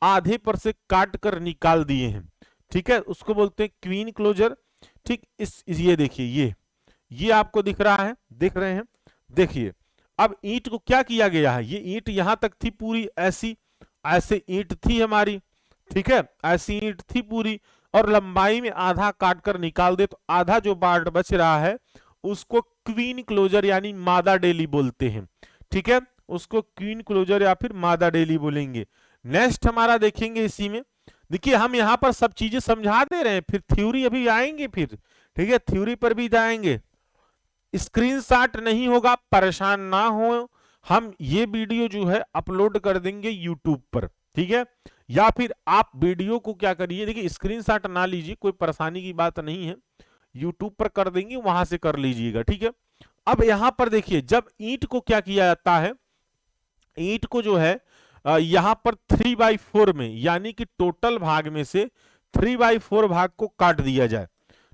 आधे पर से काट कर निकाल दिए हैं। ठीक है, उसको बोलते हैं क्वीन क्लोजर। ठीक, ये देखिए, ये आपको दिख रहा है, दिख रहे हैं। देखिए अब ईंट को क्या किया गया है, ये ईंट यहां तक थी पूरी, ऐसी ऐसे ईंट थी हमारी। ठीक है, ऐसी ईंट थी पूरी, और लंबाई में आधा काट कर निकाल दे तो आधा जो पार्ट बच रहा है उसको क्वीन क्लोजर यानी मादा डेली बोलते हैं। ठीक है, उसको क्वीन क्लोजर या फिर मादा डेली बोलेंगे। नेक्स्ट हमारा देखेंगे इसी में। देखिए हम यहां पर सब चीजें समझा दे रहे हैं, फिर थ्योरी अभी आएंगे फिर। ठीक है, थ्योरी पर भी जाएंगे। स्क्रीनशॉट नहीं होगा, परेशान ना हो, हम ये वीडियो जो है अपलोड कर देंगे यूट्यूब पर। ठीक है, या फिर आप वीडियो को क्या करिए, देखिए स्क्रीनशॉट ना लीजिए, कोई परेशानी की बात नहीं है, यूट्यूब पर कर देंगे, वहां से कर लीजिएगा। ठीक है, अब यहां पर देखिए जब ईंट को क्या किया जाता है, ईंट को जो है यहां पर 3/4 में, यानी कि टोटल भाग में से 3/4 भाग को काट दिया जाए।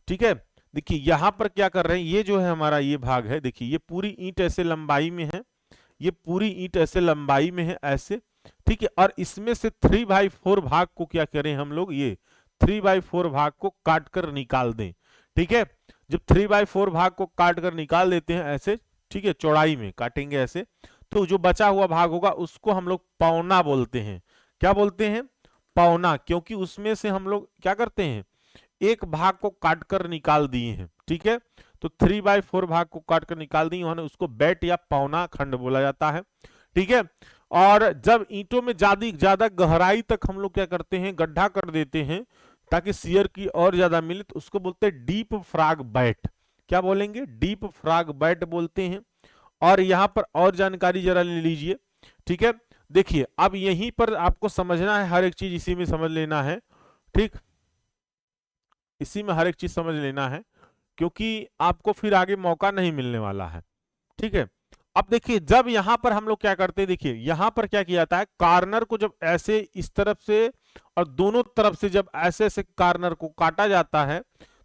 ठीक है, देखिए यहां पर क्या कर रहे हैं, ये जो है हमारा ये भाग है, देखिए ये पूरी ईंट ऐसे लंबाई में है, ये पूरी ईंट ऐसे लंबाई में है ऐसे। ठीक है, और इसमें से 3/4 भाग को क्या करें हम लोग, ये 3/4 भाग को काट कर निकाल दें। ठीक है, जब 3/4 भाग को काट कर निकाल देते हैं ऐसे, ठीक है, चौड़ाई में काटेंगे ऐसे, तो जो बचा हुआ भाग होगा उसको हम लोग पौना बोलते हैं। क्या बोलते हैं, पौना, क्योंकि उसमें से हम लोग क्या करते हैं, एक भाग को काट कर निकाल दिए हैं। ठीक है, तो 3/4 भाग को काट कर निकाल दिए उन्होंने, उसको बैट या पौना खंड बोला जाता है। ठीक है, और जब ईंटों में ज्यादा गहराई तक हम लोग क्या करते हैं, गड्ढा कर देते हैं ताकि शियर की और ज्यादा मिले, तो उसको बोलते हैं डीप फ्रॉग बैट। क्या बोलेंगे, डीप फ्रॉग बैट बोलते हैं। और यहां पर और जानकारी जरा ले लीजिए। ठीक है, देखिए अब यहीं पर आपको समझना है, हर एक चीज इसी में समझ लेना है। ठीक, इसी में हर एक चीज समझ लेना है, क्योंकि आपको फिर आगे मौका नहीं मिलने वाला है। ठीक है, अब देखिए जब यहां पर हम लोग क्या करते हैं, देखिए यहां पर क्या किया जाता है, कॉर्नर को जब ऐसे इस तरफ से और दोनों तरफ से जब ऐसे ऐसे कॉर्नर को काटा जाता है,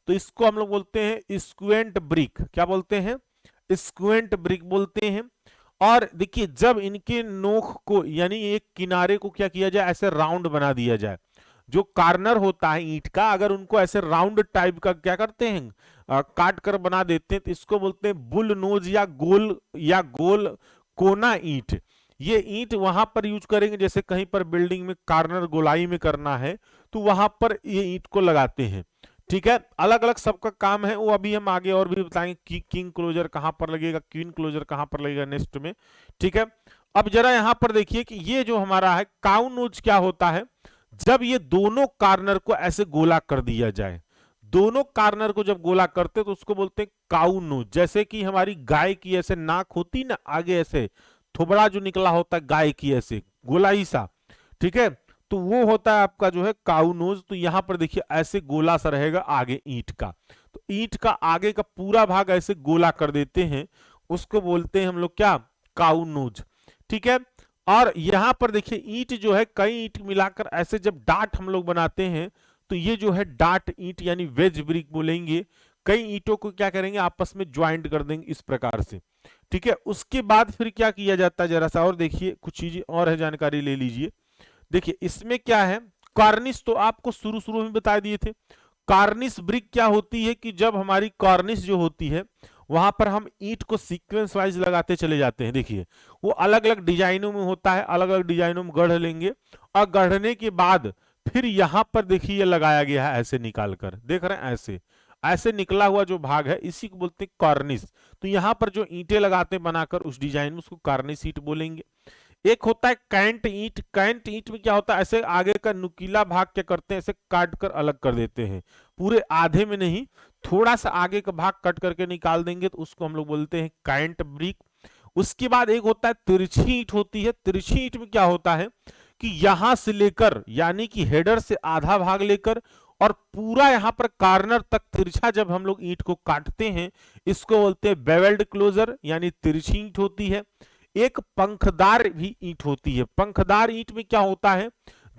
तो इसको हम लोग बोलते हैं स्क्वेंट ब्रिक। क्या बोलते हैं, स्क्वेंट ब्रिक बोलते हैं। और देखिए जब इनके नोक को यानी एक किनारे को क्या किया जाए, ऐसे राउंड बना दिया जाए, जो कॉर्नर होता है ईंट का, अगर उनको ऐसे राउंड टाइप का क्या करते हैं, काट कर बना देते हैं, तो इसको बोलते हैं बुल नोज या गोल कोना ईंट। ये ईंट वहां पर यूज करेंगे, जैसे कहीं पर बिल्डिंग में कॉर्नर गोलाई में करना है तो वहां पर ये ईंट को लगाते हैं। ठीक है, अलग अलग सबका काम है, वो अभी हम आगे और भी बताएंगे कि किंग क्लोजर कहां पर लगेगा, क्वीन क्लोजर कहां पर लगेगा नेक्स्ट में। ठीक है, अब जरा यहां पर देखिए कि ये जो हमारा है काउ नोज क्या होता है, जब ये दोनों कार्नर को ऐसे गोला कर दिया जाए, दोनों कार्नर को जब गोला करते तो उसको बोलते हैं काउ नोज। जैसे कि हमारी गाय की ऐसे नाक होती ना, आगे ऐसे थोबड़ा जो निकला होता है गाय की ऐसे गोलाई सा, ठीक है, तो वो होता है आपका जो है काउ नोज। तो यहां पर देखिए ऐसे गोला सा रहेगा आगे ईंट का, तो ईंट का आगे का पूरा भाग ऐसे गोला कर देते हैं, उसको बोलते हैं हम लोग क्या, काउ नोज, ठीक है। और यहां पर देखिए ईंट जो है कई ईंट मिलाकर ऐसे जब डाट हम लोग बनाते हैं, तो ये जो है डाट ईंट यानी वेज ब्रिक बोलेंगे। कई ईंटों को क्या करेंगे आपस में ज्वाइंट कर देंगे इस प्रकार से, ठीक है। उसके बाद फिर क्या किया जाता है, जरा सा और देखिए, कुछ चीजें और है, जानकारी ले लीजिए। देखिए इसमें क्या है, कार्निश तो आपको शुरू शुरू में बता दिए थे। कार्निश ब्रिक क्या होती है कि जब हमारी कार्निश जो होती है वहां पर हम ईंट को सीक्वेंस वाइज लगाते चले जाते हैं। देखिए वो अलग अलग डिजाइनों में होता है, अलग अलग डिजाइनों में गढ़ लेंगे, और गढ़ने के बाद फिर यहां पर देखिए लगाया गया है ऐसे निकाल कर, देख रहे हैं ऐसे ऐसे निकला हुआ जो भाग है इसी को बोलते हैं कार्निश। तो यहां पर जो ईंटें लगाते हैं बनाकर उस डिजाइन में, उसको कार्निश ईंट बोलेंगे। एक होता है कैंट ईंट। कैंट ईंट में क्या होता है, ऐसे आगे का नुकीला भाग क्या करते हैं, ऐसे काट कर अलग कर देते हैं, पूरे आधे में नहीं, थोड़ा सा आगे का भाग कट करके निकाल देंगे, तो उसको हम लोग बोलते हैं कैंट ब्रिक। उसके बाद एक होता है तिरछी ईंट होती है। तिरछी ईंट में क्या होता है कि यहां से लेकर यानी कि हेडर से आधा भाग लेकर और पूरा यहां पर कार्नर तक तिरछा जब हम लोग ईंट को काटते हैं, इसको बोलते हैं बेवेल्ड क्लोजर यानी तिरछी ईंट होती है। एक पंखदार भी ईंट होती है। पंखदार ईंट में क्या होता है,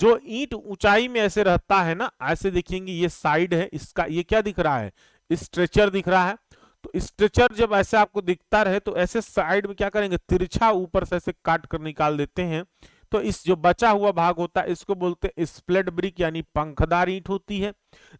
जो ईंट ऊंचाई में ऐसे रहता है ना, ऐसे देखेंगे ये साइड है इसका, ये क्या दिख रहा है, स्ट्रेचर दिख रहा है। तो स्ट्रेचर जब ऐसे आपको दिखता रहे तो ऐसे साइड में क्या करेंगे, तिरछा ऊपर से ऐसे काट कर निकाल देते हैं। तो इस जो बचा हुआ भाग होता है इसको बोलते हैं स्प्लिट ब्रिक यानी पंखदार ईंट होती है।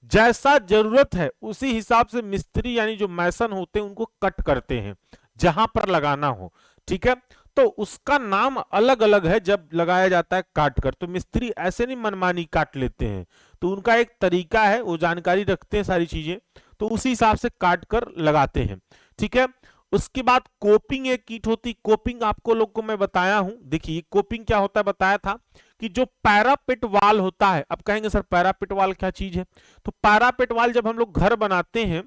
जैसा जरूरत है उसी हिसाब से मिस्त्री यानी जो मैसन होते हैं उनको कट करते हैं जहां पर लगाना हो, ठीक है। तो उसका नाम अलग अलग है जब लगाया जाता है काट कर। तो मिस्त्री ऐसे नहीं मनमानी काट लेते हैं, तो उनका एक तरीका है, वो जानकारी रखते हैं सारी चीजें, तो उसी हिसाब से काट कर लगाते हैं, ठीक है। उसके बाद कोपिंग एक कीट होती। कोपिंग आपको लोग को मैं बताया हूं। देखिए कोपिंग क्या होता है, बताया था कि जो पैरापिट वाल होता है। अब कहेंगे सर पैरापिट वाल क्या चीज है, तो पैरापिट वाल जब हम लोग घर बनाते हैं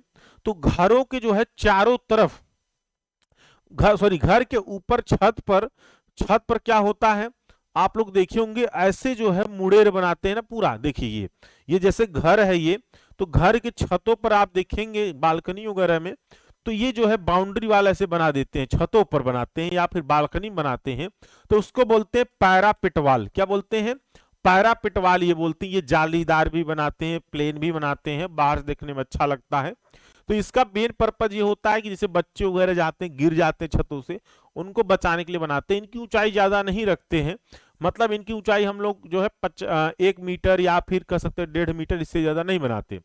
तो घरों के जो है चारों तरफ, घर के ऊपर छत पर क्या होता है, आप लोग देखे होंगे ऐसे जो है मुड़ेर बनाते हैं ना पूरा। देखिए ये जैसे घर है ये, तो घर के छतों पर आप देखेंगे बालकनी वगैरह में, तो ये जो है बाउंड्री वाल ऐसे बना देते हैं, छतों पर बनाते हैं या फिर बालकनी बनाते हैं, तो उसको बोलते हैं पैरापिट वाल। क्या बोलते हैं, पैरापिट वाल ये बोलते हैं। ये जालीदार भी बनाते हैं, प्लेन भी बनाते हैं, बाहर से देखने में अच्छा लगता है। तो इसका मेन पर्पज ये होता है कि जैसे बच्चे वगैरह जाते हैं गिर जाते हैं छतों से, उनको बचाने के लिए बनाते हैं। इनकी ऊंचाई ज्यादा नहीं रखते हैं, मतलब इनकी ऊंचाई हम लोग जो है 1 मीटर या फिर कह सकते हैं 1.5 मीटर, इससे ज्यादा नहीं बनाते।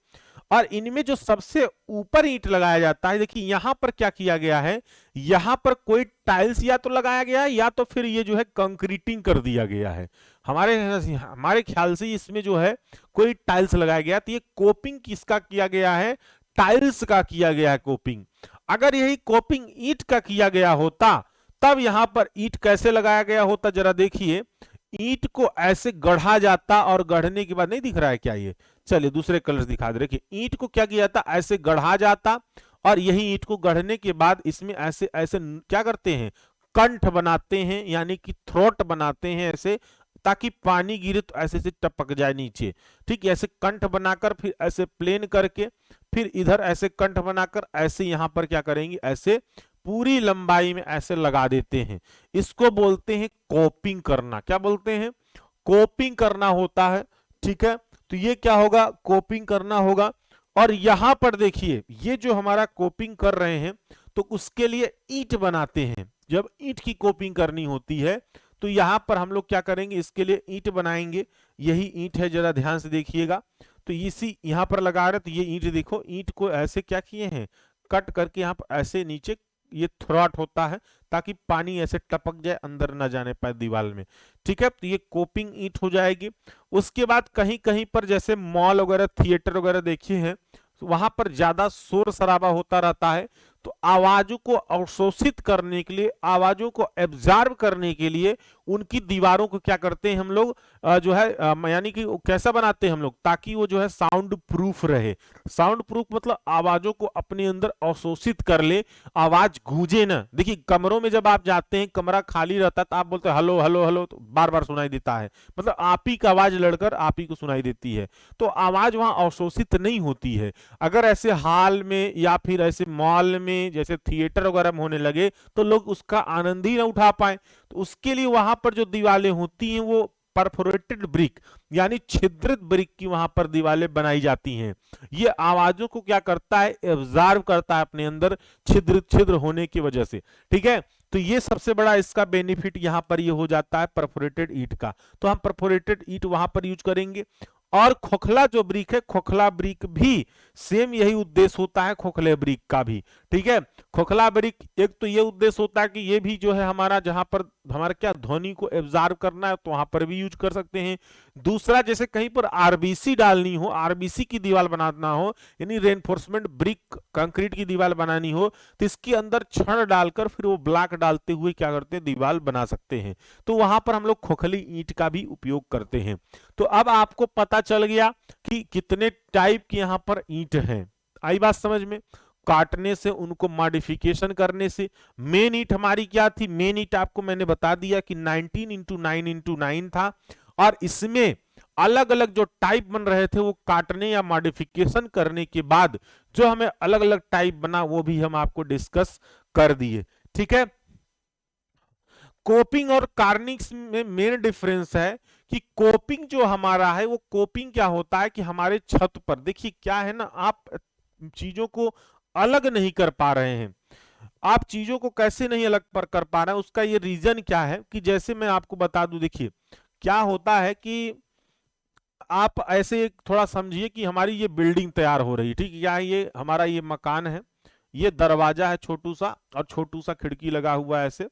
और इनमें जो सबसे ऊपर ईंट लगाया जाता है, देखिए यहां पर क्या किया गया है, यहां पर कोई टाइल्स या तो लगाया गया है या तो फिर ये जो है कंक्रीटिंग कर दिया गया है। हमारे ख्याल से इसमें जो है कोई टाइल्स लगाया गया, तो ये कोपिंग किसका किया गया है, टाइल्स का किया गया है कोपिंग। अगर यही कोपिंग ईंट का किया गया होता तब यहां पर ईंट कैसे लगाया गया होता, जरा देखिए। ईंट को ऐसे गढ़ा जाता और गढ़ने के बाद, नहीं दिख रहा है क्या ये, चलिए दूसरे कलर दिखा दे। देखिए ईंट को क्या किया जाता, ऐसे गढ़ा जाता और यही ईंट को गढ़ने के बाद इसमें ऐसे ऐसे क्या करते हैं, कंठ बनाते हैं यानी कि थ्रोट बनाते हैं ऐसे, ताकि पानी गिरे तो ऐसे से टपक जाए नीचे, ठीक है। ऐसे कंठ बनाकर फिर ऐसे प्लेन करके फिर इधर ऐसे कंठ बनाकर ऐसे यहां पर क्या करेंगे, ऐसे पूरी लंबाई में ऐसे लगा देते हैं। इसको बोलते हैं कोपिंग करना। क्या बोलते हैं, कोपिंग करना होता है, ठीक है। तो ये क्या होगा, कोपिंग करना होगा। और यहां पर देखिए ये जो हमारा कोपिंग कर रहे हैं, तो उसके लिए ईंट बनाते हैं। जब ईंट की कोपिंग करनी होती है तो यहां पर हम लोग क्या करेंगे, इसके लिए ईंट बनाएंगे। यही ईंट है, जरा ध्यान से देखिएगा। तो इसी यहां पर लगा रहे, तो ये ईंट देखो, ईंट को ऐसे क्या किए हैं, कट करके यहां पर ऐसे नीचे ये थ्रॉट होता है ताकि पानी ऐसे टपक जाए, अंदर ना जाने पाए दीवार में, ठीक है। तो ये कोपिंग ईंट हो जाएगी। उसके बाद कहीं कहीं पर जैसे मॉल वगैरह, थिएटर वगैरह देखिए हैं, वहां पर ज्यादा शोर शराबा होता रहता है, तो आवाजों को अवशोषित करने के लिए, आवाजों को एब्जॉर्ब करने के लिए उनकी दीवारों को क्या करते हैं हम लोग, जो है यानी कि कैसा बनाते हैं हम लोग, ताकि वो जो है साउंड प्रूफ रहे। साउंड प्रूफ मतलब आवाजों को अपने अंदर अवशोषित कर ले, आवाज गूंजे ना। देखिए कमरों में जब आप जाते हैं, कमरा खाली रहता है तो आप बोलते हैं हेलो हेलो हेलो, तो बार बार सुनाई देता है, मतलब आप ही की आवाज लड़कर आप ही को सुनाई देती है। तो आवाज वहां अवशोषित नहीं होती है। अगर ऐसे हॉल में या फिर ऐसे मॉल में जैसे थिएटर वगैरह में होने लगे तो लोग उसका आनंद ही ना उठा पाए। तो उसके लिए वहां पर जो दीवारें होती हैं वो परफोरेटेड ब्रिक यानी छिद्रित ब्रिक की वहां पर दीवारें बनाई जाती हैं। ये आवाजों को क्या करता है, एब्जॉर्ब करता है अपने अंदर, छिद्र छिद्र होने की वजह से। ठीक है, तो ये सबसे बड़ा इसका बेनिफिट यहां पर ये हो जाता है परफोरेटेड ईंट का। तो हम परफोरेटेड ईंट वहां पर यूज करेंगे। और खोखला जो ब्रिक है, खोखला ब्रिक भी सेम यही उद्देश्य होता है, खोखले ब्रिक का भी। ठीक है, खोखला ब्रिक एक तो ये उद्देश्य होता है कि ये भी जो है हमारा जहां पर हमारा क्या ध्वनि को एब्जॉर्ब करना है तो वहां पर भी यूज कर सकते हैं। दूसरा जैसे कहीं पर आरबीसी डालनी हो, आरबीसी की दीवार बनाना हो, यानी रेनफोर्समेंट ब्रिक कंक्रीट की दीवार बनानी हो, तो इसके अंदर छड़ डालकर फिर वो ब्लॉक डालते हुए क्या करते हैं, दीवार बना सकते हैं। तो वहां पर हम लोग खोखली ईंट का भी उपयोग करते हैं। तो अब आपको पता चल गया कि कितने टाइप की यहां पर ईंट हैं। आई बात समझ में? काटने से, उनको मॉडिफिकेशन करने से। मेन ईंट हमारी क्या थी, मेन ईंट आपको मैंने बता दिया कि 19x9x9 था, और इसमें अलग अलग जो टाइप बन रहे थे वो काटने या मॉडिफिकेशन करने के बाद जो हमें अलग अलग टाइप बना वो भी हम आपको डिस्कस कर दिए। ठीक है, कोपिंग और कार्निक्स में मेन डिफरेंस है कि कोपिंग जो हमारा है वो कोपिंग क्या होता है कि हमारे छत पर देखिए क्या है ना, आप चीजों को अलग नहीं कर पा रहे हैं। आप चीजों को कैसे नहीं अलग पर कर पा रहे हैं, उसका ये रीजन क्या है कि जैसे मैं आपको बता दूं, देखिए क्या होता है कि आप ऐसे थोड़ा समझिए कि हमारी ये बिल्डिंग तैयार हो रही है। ठीक है, क्या है, ये हमारा ये मकान है, ये दरवाजा है छोटू सा, और छोटू सा खिड़की लगा हुआ है ऐसे,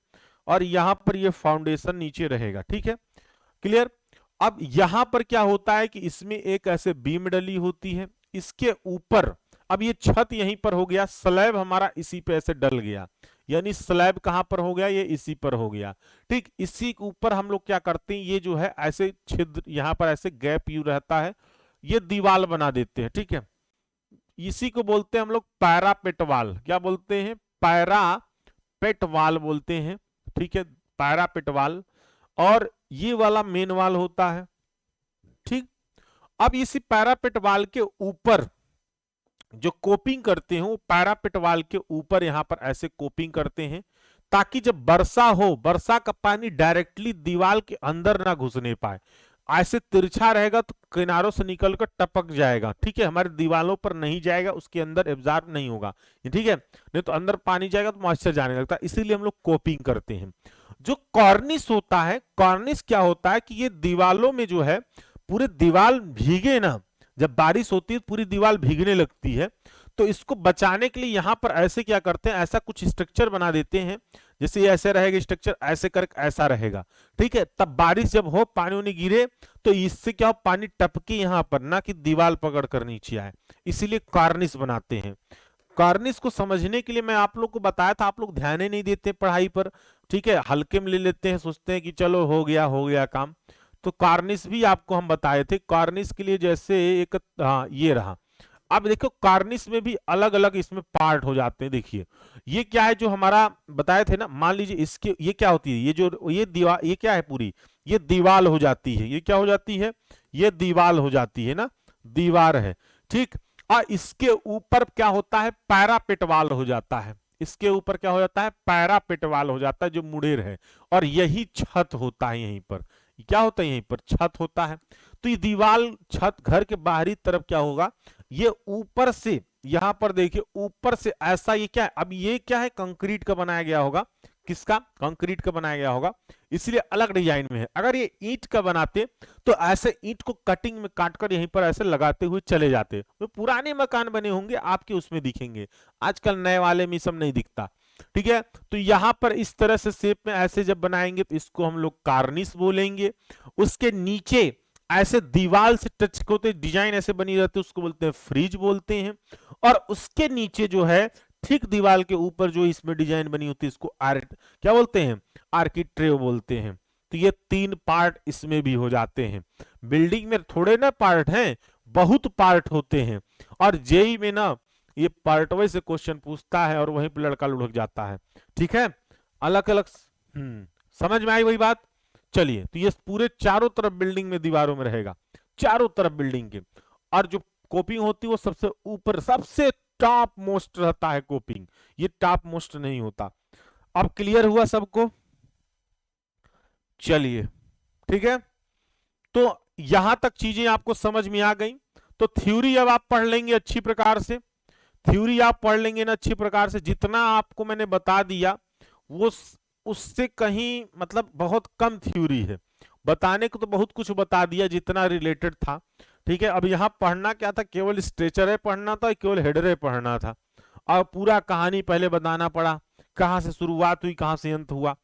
और यहां पर ये फाउंडेशन नीचे रहेगा। ठीक है, क्लियर? अब यहां पर क्या होता है कि इसमें एक ऐसे बीम डली होती है, इसके ऊपर अब ये छत यहीं पर हो गया, स्लैब हमारा इसी पे ऐसे डल गया, यानी स्लैब कहां पर हो गया, ये इसी पर हो गया। ठीक, इसी के ऊपर हम लोग क्या करते हैं, ये जो है ऐसे छिद्र यहां पर ऐसे गैप यू रहता है, ये दीवार बना देते हैं। ठीक है, इसी को बोलते हैं हम लोग पैरापेट वाल। क्या बोलते हैं, पैरापेट वाल बोलते हैं। ठीक है, पैरापेट वाल, और ये वाला मेन वाल होता है। ठीक, अब इसी पैरापेट वाल के ऊपर जो कोपिंग करते हैं वो पैरापेट वाल के ऊपर यहां पर ऐसे कोपिंग करते हैं, ताकि जब वर्षा हो, वर्षा का पानी डायरेक्टली दीवार के अंदर ना घुसने पाए। ऐसे तिरछा रहेगा तो किनारों से निकलकर टपक जाएगा। ठीक है, हमारे दीवारों पर नहीं जाएगा, उसके अंदर एब्जॉर्ब नहीं होगा। ठीक है, नहीं तो अंदर पानी जाएगा तो मॉइस्चर जाने लगता है, इसीलिए हम लोग कोपिंग करते हैं। जो कॉर्निश होता है, कॉर्निश क्या होता है कि ये दीवालों में जो है पूरे दीवार भीगे ना, जब बारिश होती है तो पूरी दीवार भीगने लगती है, तो इसको बचाने के लिए यहां पर ऐसे क्या करते हैं, ऐसा कुछ स्ट्रक्चर बना देते हैं, जैसे ये ऐसे रहेगा स्ट्रक्चर, ऐसे करके ऐसा रहेगा। ठीक है, तब बारिश जब हो, पानी उनी गिरे, तो इससे क्या हो, पानी टपके यहां पर, ना कि दीवार पकड़ कर नीचे आए, इसीलिए कार्निश बनाते हैं। कार्निश को समझने के लिए मैं आप लोग को बताया था, आप लोग ध्यान ही नहीं देते पढ़ाई पर। ठीक है, हल्के में ले लेते हैं, सोचते हैं कि चलो हो गया काम। तो कार्निश भी आपको हम बताए थे। कार्निश के लिए जैसे एक, हाँ ये रहा। अब देखो कार्निश में भी अलग अलग इसमें पार्ट हो जाते हैं। देखिए ये क्या है जो हमारा बताए थे ना, मान लीजिए इसके ये क्या होती है, ये जो ये दीवार, ये क्या है, पूरी ये दीवार हो जाती है। ये क्या हो जाती है, ये दीवार हो जाती है ना, दीवार है। ठीक, और इसके ऊपर क्या होता है, पैरापेट वाल हो जाता है। इसके ऊपर क्या हो जाता है, पैरापेट वाल हो जाता है, जो मुड़ेर है, और यही छत होता है। यहीं पर क्या होता है, यहीं पर छत होता है। तो ये दीवार छत घर के बाहरी तरफ क्या होगा, ये ऊपर से, यहां पर देखिए ऊपर से ऐसा, ये क्या है, अब ये क्या है, कंक्रीट का बनाया गया होगा। किसका, कंक्रीट का बनाया गया होगा, इसलिए अलग डिजाइन में है। अगर ये ईंट का बनाते तो ऐसे ईंट को कटिंग में काटकर यहीं पर ऐसे लगाते हुए चले जाते, तो पुराने मकान बने होंगे आपके उसमें दिखेंगे, आजकल नए वाले में सब नहीं दिखता। ठीक है, तो यहां पर इस तरह से शेप में ऐसे जब बनाएंगे तो इसको हम लोग कार्निश बोलेंगे। उसके नीचे ऐसे दीवार से टच होते डिजाइन ऐसे बनी रहती है, उसको बोलते हैं फ्रिज बोलते हैं। और उसके नीचे जो है ठीक दीवार के ऊपर जो इसमें डिजाइन बनी होती है इसको क्या बोलते हैं, आर्किट्रेव बोलते हैं। तो ये 3 पार्ट इसमें भी हो जाते हैं। बिल्डिंग में थोड़े ना पार्ट हैं, बहुत पार्ट होते हैं। और जेई में ना ये पार्ट वाइज से क्वेश्चन पूछता है और वहीं पे लड़का लुढ़क जाता है। ठीक है, अलग अलग। समझ में आई वही बात। चलिए, तो ये पूरे चारों तरफ बिल्डिंग में दीवारों में रहेगा, चारों तरफ बिल्डिंग के। और जो कोपिंग होती है वो सबसे ऊपर, सबसे टॉप मोस्ट रहता है कोपिंग, ये टॉप मोस्ट नहीं होता। अब क्लियर हुआ सबको? चलिए, ठीक है, तो यहां तक चीजें आपको समझ में आ गई। तो थ्योरी अब आप पढ़ लेंगे अच्छी प्रकार से, थ्योरी आप पढ़ लेंगे ना अच्छी प्रकार से। जितना आपको मैंने बता दिया वो उससे कहीं मतलब बहुत कम थ्योरी है, बताने को तो बहुत कुछ बता दिया जितना रिलेटेड था। ठीक है, अब यहां पढ़ना क्या था, केवल स्ट्रेचर पढ़ना था, केवल हेडर पढ़ना था। और पूरा कहानी पहले बताना पड़ा, कहां से शुरुआत हुई कहां से अंत हुआ।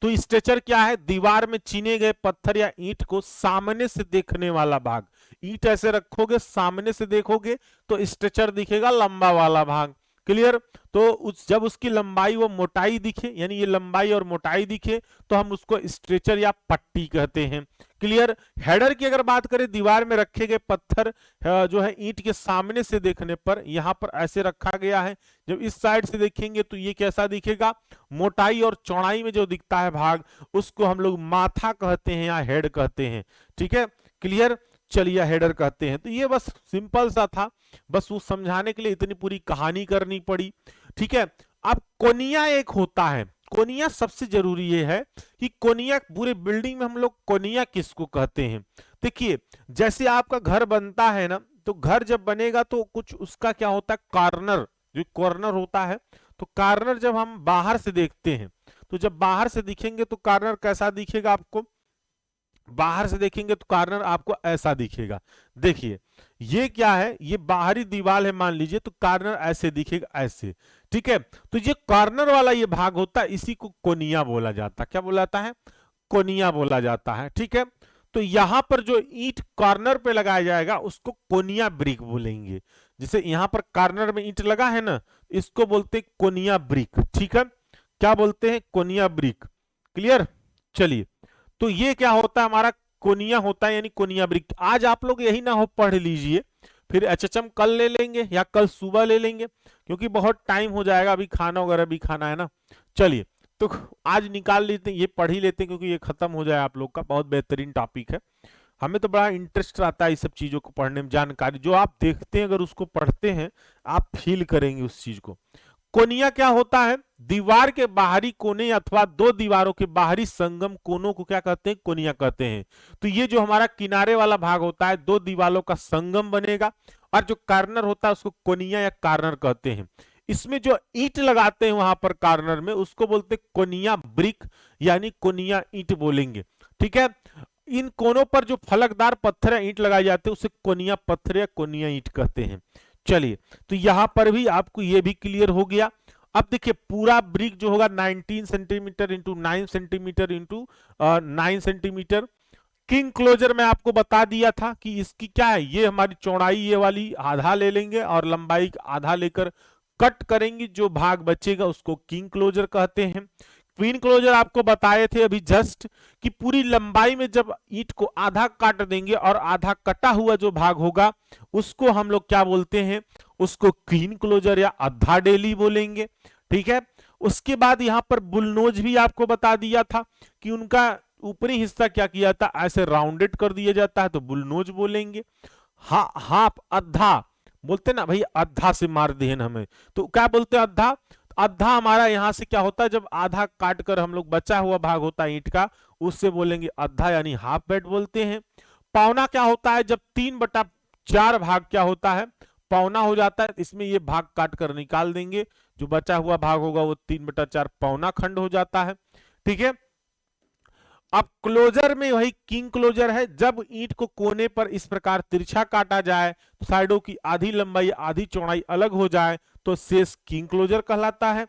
तो स्ट्रेचर क्या है, दीवार में चीने गए पत्थर या ईंट को सामने से देखने वाला भाग। ईंट ऐसे रखोगे सामने से देखोगे तो स्ट्रेचर दिखेगा, लंबा वाला भाग। क्लियर? तो जब उसकी लंबाई व मोटाई दिखे, यानी ये लंबाई और मोटाई दिखे, तो हम उसको स्ट्रेचर या पट्टी कहते हैं। क्लियर? हेडर की अगर बात करें, दीवार में रखे गए पत्थर जो है ईंट के सामने से देखने पर यहां पर ऐसे रखा गया है। जब इस साइड से देखेंगे तो ये कैसा दिखेगा, मोटाई और चौड़ाई में जो दिखता है भाग उसको हम लोग माथा कहते हैं या हेड कहते हैं। ठीक है, क्लियर? चलिए, हेडर कहते हैं। तो ये बस सिंपल सा था, बस वो समझाने के लिए इतनी पूरी कहानी करनी पड़ी। ठीक है, अब कोनिया एक होता है, कोनिया सबसे जरूरी ये है कि कोनिया पूरे बिल्डिंग में हम लोग कोनिया किसको कहते हैं। देखिए, जैसे आपका घर बनता है ना, तो घर जब बनेगा तो कुछ उसका क्या होता है, कॉर्नर, जो कॉर्नर होता है, तो कॉर्नर जब हम बाहर से देखते हैं, तो जब बाहर से दिखेंगे तो कॉर्नर कैसा दिखेगा आपको, बाहर से देखेंगे तो कॉर्नर आपको ऐसा दिखेगा। देखिए, ये क्या है, ये बाहरी दीवार है मान लीजिए, तो कॉर्नर ऐसे दिखेगा, ऐसे। ठीक है, तो ये कॉर्नर वाला ये भाग होता है, इसी को कोनिया बोला जाता है। क्या बोला जाता है, कोनिया बोला जाता है। ठीक है, तो यहां पर जो ईंट कॉर्नर पे लगाया जाएगा उसको कोनिया ब्रिक बोलेंगे। जैसे यहां पर कॉर्नर में ईंट लगा है ना, इसको बोलते हैं कोनिया ब्रिक। ठीक है, क्या बोलते हैं, कोनिया ब्रिक। क्लियर? चलिए, तो ये क्या होता है, हमारा कोनिया होता है, यानी कोनिया ब्रिक। आज आप लोग यही ना हो पढ़ लीजिए, फिर एचएचएम कल ले लेंगे या कल सुबह ले लेंगे, क्योंकि बहुत टाइम हो जाएगा, अभी खाना वगैरह भी खाना है ना। चलिए, तो आज निकाल लेते हैं, ये पढ़ ही लेते हैं, क्योंकि ये खत्म हो जाए आप लोग का। बहुत बेहतरीन टॉपिक है, हमें तो बड़ा इंटरेस्ट आता है इस सब चीजों को पढ़ने में। जानकारी जो आप देखते हैं, अगर उसको पढ़ते हैं, आप फील करेंगे उस चीज को। कोनिया क्या होता है, दीवार के बाहरी कोने अथवा दो दीवारों के बाहरी संगम कोनों को क्या कहते हैं, कोनिया कहते हैं। तो ये जो हमारा किनारे वाला भाग होता है, दो दीवारों का संगम बनेगा, और जो कॉर्नर होता है उसको कोनिया या कॉर्नर कहते हैं। इसमें जो ईंट लगाते हैं वहां पर कॉर्नर में, उसको बोलते हैं कोनिया ब्रिक, यानी कोनिया ईंट बोलेंगे। ठीक है, इन कोनों पर जो फलकदार पत्थर या ईंट लगाए जाते हैं उसे कोनिया पत्थर या कोनिया ईंट कहते हैं। चलिए, तो यहां पर भी आपको यह भी क्लियर हो गया। अब देखिए, पूरा ब्रिक जो होगा 19 centimetre into 9 centimetre into 9 centimetre. King closer में आपको बता दिया था कि इसकी क्या है, ये हमारी चौड़ाई ये वाली आधा ले लेंगे और लंबाई आधा लेकर कट करेंगे, जो भाग बचेगा उसको किंग क्लोजर कहते हैं। क्वीन क्लोजर आपको बताए थे अभी जस्ट कि पूरी लंबाई में जब ईंट को आधा काट देंगे और आधा कटा हुआ जो भाग होगा उसको हम लोग क्या बोलते हैं, उसको क्वीन क्लोजर या अद्धा डेली बोलेंगे। ठीक है, उसके बाद यहां पर बुलनोज भी आपको बता दिया था कि उनका ऊपरी हिस्सा क्या किया जाता है, ऐसे राउंडेड कर दिया जाता है, तो बुलनोज बोलेंगे। हाफ, अद्धा बोलते ना भाई, अद्धा से मार देन हमें, तो क्या बोलते हैं, अद्धा। अद्धा हमारा यहां से क्या होता है, जब आधा काट कर हम लोग बचा हुआ भाग होता है ईंट का, उससे बोलेंगे अद्धा, यानी हाफ बेड बोलते हैं। पौना क्या होता है, जब 3/4 भाग क्या होता है, पौना हो जाता है। इसमें ये भाग काट कर निकाल देंगे, जो बचा हुआ भाग होगा वो 3/4 पौना खंड हो जाता है। ठीक है, अब क्लोजर में वही किंग क्लोजर है, जब ईंट को कोने पर इस प्रकार तिरछा काटा जाए, साइडों की आधी लंबाई आधी चौड़ाई अलग हो जाए, तो शेष किंग क्लोजर कहलाता है।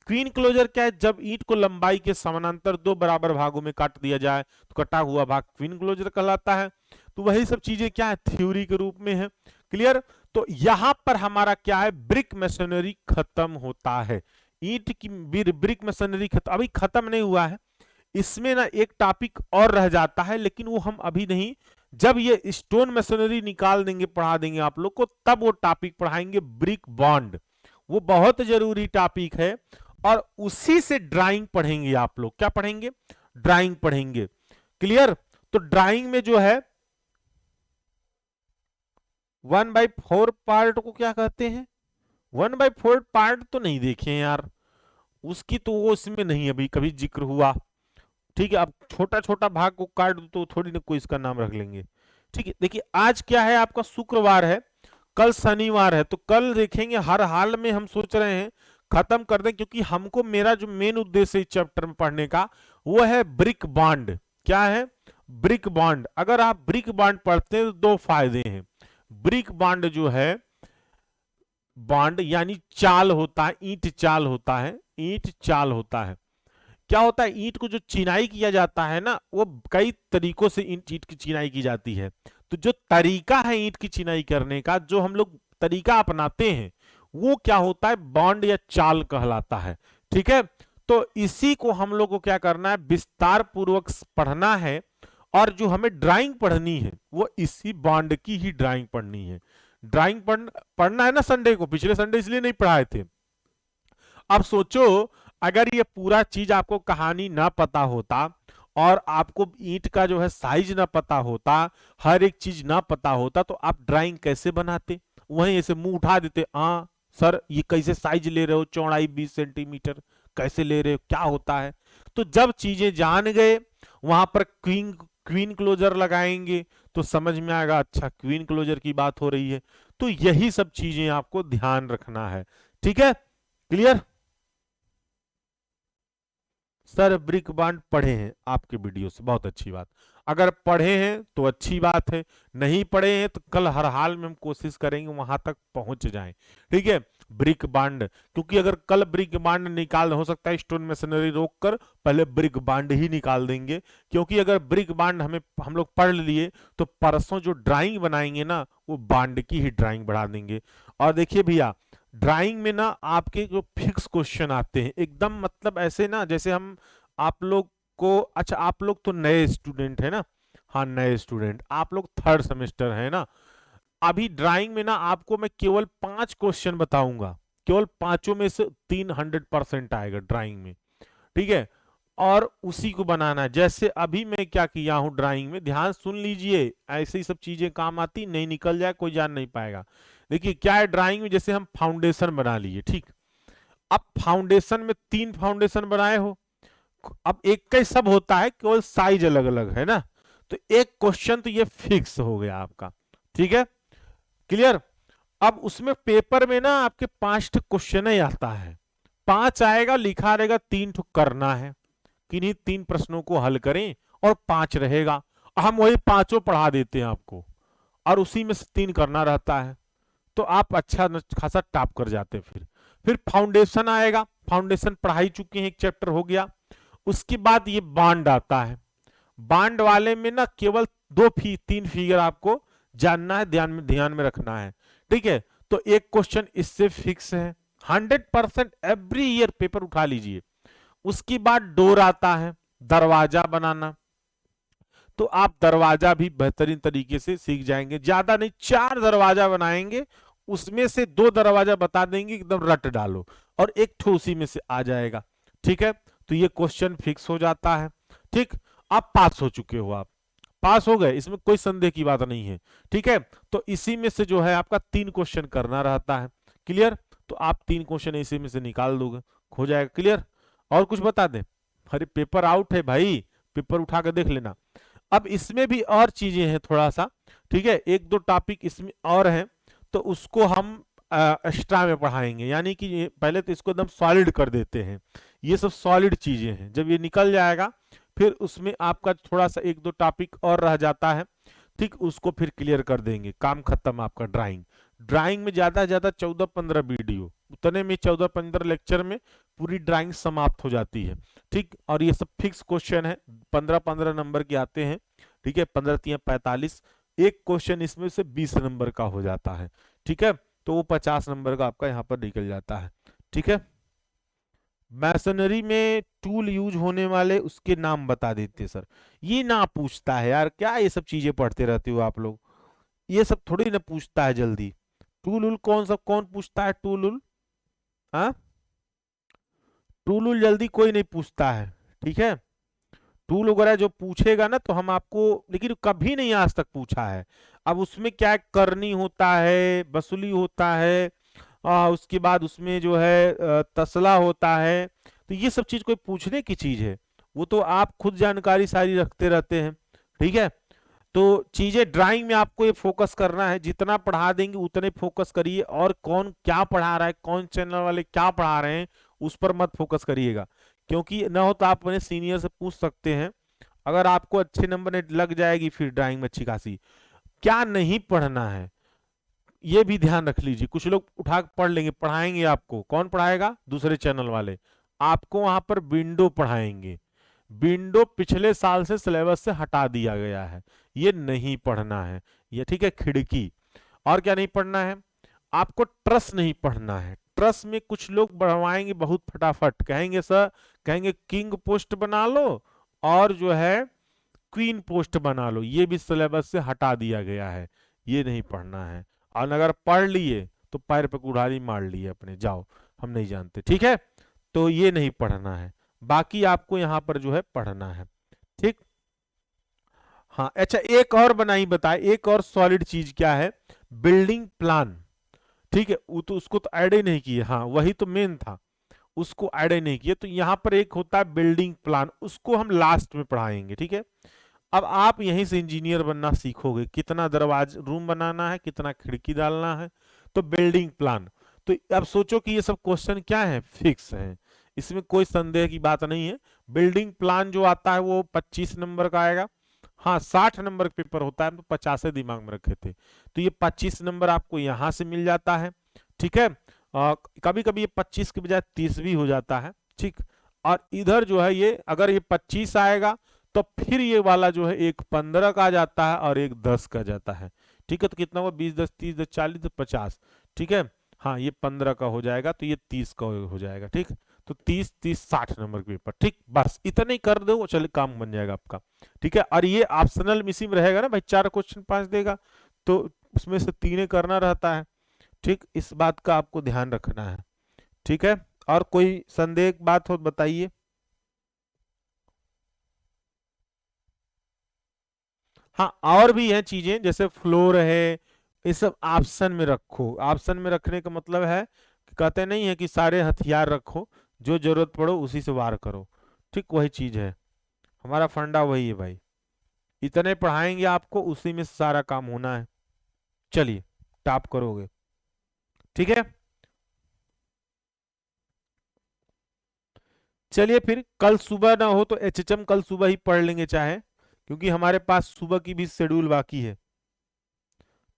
क्वीन क्लोजर क्या है, जब ईंट को लंबाई के समानांतर दो बराबर भागों में काट दिया जाए तो कटा हुआ भाग क्वीन क्लोजर कहलाता है। तो वही सब चीजें क्या है, थ्योरी के रूप में है। क्लियर। तो यहां पर हमारा क्या है, ब्रिक मशीनरी खत्म होता है। ईंट की ब्रिक मशीनरी अभी खत्म नहीं हुआ है, इसमें ना एक टॉपिक और रह जाता है, लेकिन वो हम अभी नहीं, जब ये स्टोन मशीनरी निकाल देंगे, पढ़ा देंगे आप लोग को, तब वो टॉपिक पढ़ाएंगे, ब्रिक बॉन्ड। वो बहुत जरूरी टॉपिक है, और उसी से ड्राइंग पढ़ेंगे आप लोग। क्या पढ़ेंगे, ड्राइंग पढ़ेंगे। क्लियर। तो ड्राइंग में जो है 1/4 पार्ट को क्या कहते हैं, 1/4 पार्ट तो नहीं देखे हैं यार, उसकी तो वो इसमें नहीं अभी कभी जिक्र हुआ। ठीक है, अब छोटा छोटा भाग को काट दो तो थोड़ी ना कोई इसका नाम रख लेंगे। ठीक है, देखिए आज क्या है, आपका शुक्रवार है, कल शनिवार है, तो कल देखेंगे। हर हाल में हम सोच रहे हैं खत्म कर दें, क्योंकि हमको, मेरा जो मेन उद्देश्य है इस चैप्टर में पढ़ने का, वो है ब्रिक बॉन्ड। क्या है, ब्रिक बॉन्ड। अगर आप ब्रिक बॉन्ड पढ़ते हैं तो दो फायदे हैं। ब्रिक बॉन्ड जो है, बॉन्ड यानी चाल होता है, ईंट चाल होता है, ईंट चाल होता है। क्या होता है, ईंट को जो चिनाई किया जाता है ना, वो कई तरीकों से ईंट की चिनाई की जाती है। तो जो तरीका है ईंट की चिनाई करने का, जो हम लोग तरीका अपनाते हैं, वो क्या होता है, बॉन्ड या चाल कहलाता है। ठीक है, तो इसी को हम लोग को क्या करना है, विस्तार पूर्वक पढ़ना है, और जो हमें ड्राइंग पढ़नी है वो इसी बॉन्ड की ही ड्राइंग पढ़नी है। ड्राइंग पढ़ना है ना संडे को, पिछले संडे इसलिए नहीं पढ़ाए थे। अब सोचो, अगर ये पूरा चीज आपको कहानी ना पता होता, और आपको ईंट का जो है साइज ना पता होता, हर एक चीज ना पता होता, तो आप ड्राइंग कैसे बनाते, वहीं ऐसे मुंह उठा देते, हाँ सर ये कैसे साइज ले रहे हो, चौड़ाई 20 सेंटीमीटर कैसे ले रहे हो, क्या होता है। तो जब चीजें जान गए, वहां पर क्वीन क्लोजर लगाएंगे तो समझ में आएगा, अच्छा क्वीन क्लोजर की बात हो रही है। तो यही सब चीजें आपको ध्यान रखना है। ठीक है, क्लियर। सर ब्रिक बॉन्ड पढ़े हैं आपके वीडियो से, बहुत अच्छी बात। अगर पढ़े हैं तो अच्छी बात है, नहीं पढ़े हैं तो कल हर हाल में हम कोशिश करेंगे वहां तक पहुंच जाएं। ठीक है, ब्रिक बॉन्ड, क्योंकि अगर कल ब्रिक बॉन्ड निकाल, हो सकता है स्टोन मशीनरी रोक कर पहले ब्रिक बॉन्ड ही निकाल देंगे, क्योंकि अगर ब्रिक बॉन्ड हम लोग पढ़ लिए तो परसों जो ड्राइंग बनाएंगे ना, वो बॉन्ड की ही ड्राइंग बढ़ा देंगे। और देखिए भैया, ड्राइंग में ना आपके जो फिक्स क्वेश्चन आते हैं एकदम, मतलब ऐसे ना, जैसे हम आप लोग को, अच्छा आप लोग तो नए स्टूडेंट है ना, हाँ नए स्टूडेंट, आप लोग थर्ड सेमेस्टर है ना, अभी ड्राइंग में ना आपको मैं केवल 5 क्वेश्चन बताऊंगा, केवल पांचों में से 3 100% आएगा ड्राइंग में। ठीक है, और उसी को बनाना है। जैसे अभी मैं क्या किया हूं ड्राइंग में, ध्यान सुन लीजिए, ऐसे ही सब चीजें काम आती, नहीं निकल जाए कोई जान नहीं पाएगा। देखिए क्या है ड्राइंग में, जैसे हम फाउंडेशन बना लिए, ठीक, अब फाउंडेशन में 3 फाउंडेशन बनाए हो, अब एक का ही सब होता है, केवल साइज अलग अलग है ना, तो एक क्वेश्चन तो ये फिक्स हो गया आपका। ठीक है, क्लियर। अब उसमें पेपर में ना आपके 5 क्वेश्चन ही आता है, 5 आएगा, लिखा रहेगा 3 करना है, किन्हीं 3 प्रश्नों को हल करें, और 5 रहेगा, हम वही पांचों पढ़ा देते हैं आपको, और उसी में से 3 करना रहता है, तो आप अच्छा खासा टॉप कर जाते हैं। फिर फाउंडेशन आएगा, फाउंडेशन पढ़ाई चुके हैं, एक चैप्टर हो गया। उसके बाद ये बॉन्ड आता है, बॉन्ड वाले में ना केवल 3 फिगर आपको जानना है, ध्यान में रखना है। ठीक है, तो एक क्वेश्चन इससे फिक्स है, 100% एवरी ईयर पेपर उठा लीजिए। उसके बाद डोर आता है, दरवाजा बनाना, तो आप दरवाजा भी बेहतरीन तरीके से सीख जाएंगे, ज्यादा नहीं 4 दरवाजा बनाएंगे, उसमें से 2 दरवाजा बता देंगे, एकदम रट डालो, और एक ठो उसी में से आ जाएगा। ठीक है, तो ये क्वेश्चन फिक्स हो जाता है। ठीक, आप पास हो चुके हो, आप पास हो गए, इसमें कोई संदेह की बात नहीं है। ठीक है, तो इसी में से जो है आपका 3 क्वेश्चन करना रहता है। क्लियर, तो आप 3 क्वेश्चन इसी में से निकाल दोगे, हो जाएगा। क्लियर, और कुछ बता दें, अरे पेपर आउट है भाई, पेपर उठा कर देख लेना। अब इसमें भी और चीजें हैं थोड़ा सा, ठीक है, 1-2 टॉपिक इसमें और हैं, तो उसको हम एक्स्ट्रा में पढ़ाएंगे, यानी कि पहले तो इसको एकदम सॉलिड कर देते हैं, ये सब सॉलिड चीजें हैं, जब ये निकल जाएगा फिर उसमें आपका थोड़ा सा 1-2 टॉपिक और रह जाता है, ठीक, उसको फिर क्लियर कर देंगे, काम खत्म आपका। ड्राइंग में ज्यादा से ज्यादा 14-15 वीडियो, उतने में 14-15 लेक्चर में पूरी ड्राइंग समाप्त हो जाती है। ठीक, और ये सब फिक्स क्वेश्चन है, 15-15 नंबर के आते हैं। ठीक है, 15 × 45, एक क्वेश्चन इसमें से 20 नंबर का हो जाता है, ठीक है, तो वो 50 नंबर का आपका यहाँ पर निकल जाता है, ठीक है। मैसनरी में टूल यूज होने वाले उसके नाम बता देते सर, ये ना पूछता है यार, क्या ये सब चीजें पढ़ते रहते हो आप लोग, ये सब थोड़ी ना पूछता है जल्दी। टूल उल कौन सा कौन पूछता है टूल उल, हाँ, टूल उल जल्दी कोई नहीं पूछता है, ठीक है। टूल वगैरह जो पूछेगा ना तो हम आपको, लेकिन कभी नहीं आज तक पूछा है। अब उसमें क्या करनी होता है, वसूली होता है, उसके बाद उसमें जो है तसला होता है, तो ये सब चीज कोई पूछने की चीज है, वो तो आप खुद जानकारी सारी रखते रहते हैं, ठीक है। तो चीजें ड्राइंग में आपको ये फोकस करना है, जितना पढ़ा देंगे उतने फोकस करिए, और कौन क्या पढ़ा रहा है, कौन चैनल वाले क्या पढ़ा रहे हैं उस पर मत फोकस करिएगा, क्योंकि ना हो तो आप अपने सीनियर से पूछ सकते हैं, अगर आपको अच्छे नंबर लग जाएगी फिर ड्राइंग में अच्छी खासी। क्या नहीं पढ़ना है ये भी ध्यान रख लीजिए, कुछ लोग उठा के पढ़ लेंगे, पढ़ाएंगे आपको, कौन पढ़ाएगा, दूसरे चैनल वाले, आपको वहां पर विंडो पढ़ाएंगे, विंडो पिछले साल से सिलेबस से हटा दिया गया है, ये नहीं पढ़ना है, ये ठीक है। खिड़की, और क्या नहीं पढ़ना है, आपको ट्रस नहीं पढ़ना है, ट्रस में कुछ लोग बढ़वाएंगे बहुत फटाफट, कहेंगे सर, कहेंगे किंग पोस्ट बना लो और जो है क्वीन पोस्ट बना लो, ये भी सिलेबस से हटा दिया गया है, ये नहीं पढ़ना है, और अगर पढ़ लिए तो पैर पे कुल्हाड़ी मार लिए अपने, जाओ हम नहीं जानते, ठीक है, तो ये नहीं पढ़ना है, बाकी आपको यहाँ पर जो है पढ़ना है, ठीक। हाँ अच्छा, एक और बनाई बताए, एक और सॉलिड चीज क्या है, बिल्डिंग प्लान, ठीक है, वो तो उसको तो ऐड ही नहीं किए, हाँ वही तो मेन था, उसको ऐड ही नहीं किए, तो यहाँ पर एक होता है बिल्डिंग प्लान, उसको हम लास्ट में पढ़ाएंगे, ठीक है। अब आप यहीं से इंजीनियर बनना सीखोगे, कितना दरवाजा रूम बनाना है, कितना खिड़की डालना है, तो बिल्डिंग प्लान, तो अब सोचो कि ये सब क्वेश्चन क्या है, फिक्स है, इसमें कोई संदेह की बात नहीं है। बिल्डिंग प्लान जो आता है वो 25 नंबर का आएगा, हाँ 60 नंबर का पेपर होता है, तो 50 दिमाग में रखे थे, तो ये 25 नंबर आपको यहां से मिल जाता है, ठीक है। कभी कभी ये 25 के बजाय 30 भी हो जाता है, ठीक। और इधर जो है ये, अगर ये 25 आएगा तो फिर ये वाला जो है एक 15 का आ जाता है और एक 10 का जाता है, ठीक है। तो कितना हुआ, 20 10 30 10 40 10 50, ठीक है। हाँ ये 15 का हो जाएगा, तो ये 30 का हो जाएगा, ठीक। तो 30 30 60 नंबर के पेपर, ठीक, बस इतना ही कर दो, चलिए काम बन जाएगा आपका, ठीक है। और ये ऑप्शनल मिसिंग रहेगा ना भाई, 4 क्वेश्चन 5 देगा, तो उसमें से 3 करना रहता है, ठीक, इस बात का आपको ध्यान रखना है, ठीक है। और कोई संदेह की बात हो तो बताइए। हाँ और भी है चीजें, जैसे फ्लोर है, ये सब ऑप्शन में रखो, ऑप्शन में रखने का मतलब है कि कहते नहीं है कि सारे हथियार रखो, जो जरूरत पड़ो उसी से वार करो, ठीक, वही चीज है, हमारा फंडा वही है भाई, इतने पढ़ाएंगे आपको, उसी में से सारा काम होना है, चलिए टॉप करोगे, ठीक है। चलिए फिर कल सुबह ना हो तो एचएचएम कल सुबह ही पढ़ लेंगे चाहे, क्योंकि हमारे पास सुबह की भी शेड्यूल बाकी है।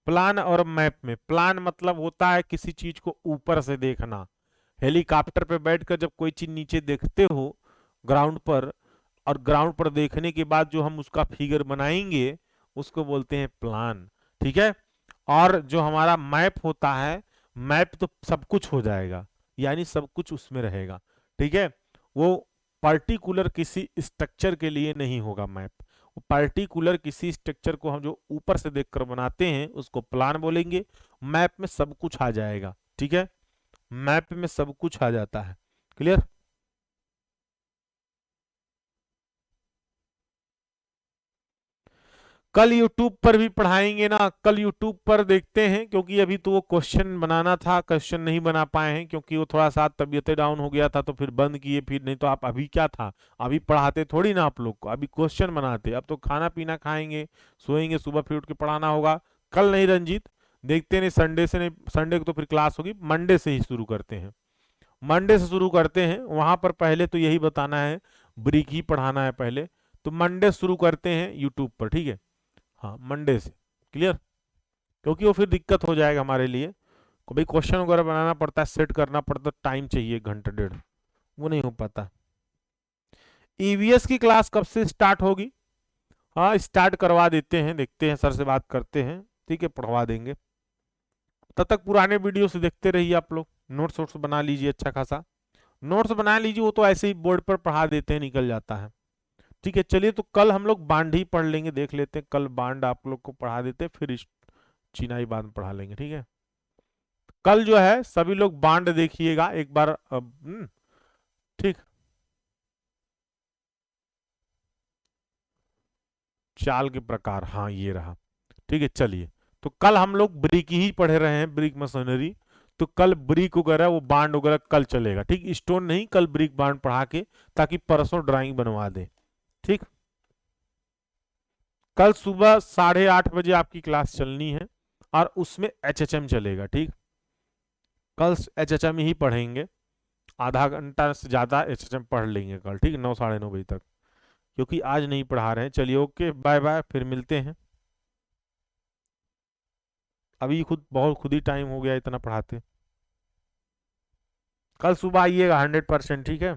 प्लान और मैप में, प्लान मतलब होता है किसी चीज को ऊपर से देखना, हेलीकॉप्टर पे बैठकर जब कोई चीज नीचे देखते हो ग्राउंड पर, और ग्राउंड पर देखने के बाद जो हम उसका फिगर बनाएंगे उसको बोलते हैं प्लान, ठीक है। और जो हमारा मैप होता है, मैप तो सब कुछ हो जाएगा, यानी सब कुछ उसमें रहेगा, ठीक है। वो पर्टिकुलर किसी स्ट्रक्चर के लिए नहीं होगा मैप, वो पर्टिकुलर किसी स्ट्रक्चर को हम जो ऊपर से देखकर बनाते हैं उसको प्लान बोलेंगे, मैप में सब कुछ आ जाएगा, ठीक है, मैप में सब कुछ आ जाता है, क्लियर। कल यूट्यूब पर भी पढ़ाएंगे ना, कल यूट्यूब पर देखते हैं, क्योंकि अभी तो वो क्वेश्चन बनाना था, क्वेश्चन नहीं बना पाए हैं क्योंकि वो थोड़ा सा तबीयतें डाउन हो गया था, तो फिर बंद किए, फिर नहीं तो आप अभी क्या था, अभी पढ़ाते थोड़ी ना आप लोग को, अभी क्वेश्चन बनाते, अब तो खाना पीना खाएंगे, सोएंगे, सुबह फिर उठ के पढ़ाना होगा, कल नहीं रंजीत, देखते नहीं, संडे से नहीं, संडे को तो फिर क्लास होगी, मंडे से ही शुरू करते हैं, मंडे से शुरू करते हैं, वहां पर पहले तो यही बताना है, ब्रिक ही पढ़ाना है पहले, तो मंडे शुरू करते हैं यूट्यूब पर, ठीक है, हाँ मंडे से, क्लियर, क्योंकि वो फिर दिक्कत हो जाएगा हमारे लिए, को भाई क्वेश्चन वगैरह बनाना पड़ता है, सेट करना पड़ता है, टाइम चाहिए 1 घंटा 1.5, वो नहीं हो पाता। ईवीएस की क्लास कब से स्टार्ट होगी, हाँ स्टार्ट करवा देते हैं, देखते हैं, सर से बात करते हैं, ठीक है, पढ़वा देंगे। तब तक पुराने वीडियो से देखते रहिए आप लोग, नोट्स वोट्स बना लीजिए, अच्छा खासा नोट्स बना लीजिए, वो तो ऐसे ही बोर्ड पर पढ़ा देते हैं, निकल जाता है। ठीक है, चलिए तो कल हम लोग बांड ही पढ़ लेंगे, देख लेते हैं, कल बांड आप लोग को पढ़ा देते हैं, फिर चिनाई बाद में पढ़ा लेंगे, ठीक है। कल जो है सभी लोग बांड देखिएगा एक बार, ठीक। चाल के प्रकार, हाँ ये रहा, ठीक है। चलिए, तो कल हम लोग ब्रिक ही पढ़े रहे हैं, ब्रिक मशीनरी। तो कल ब्रिक वगैरह वो बांड वगैरह कल चलेगा, ठीक, स्टोन नहीं, कल ब्रिक बांड पढ़ा के, ताकि परसों ड्राइंग बनवा दे, ठीक। कल सुबह 8:30 बजे आपकी क्लास चलनी है, और उसमें एचएचएम चलेगा, ठीक। कल एचएचएम ही पढ़ेंगे, आधा घंटा से ज्यादा एचएचएम पढ़ लेंगे कल, ठीक, 9 साढ़े 9 बजे तक, क्योंकि आज नहीं पढ़ा रहे हैं। चलिए ओके, बाय बाय, फिर मिलते हैं। अभी खुद ही टाइम हो गया इतना पढ़ाते। कल सुबह आइएगा 100%, ठीक है।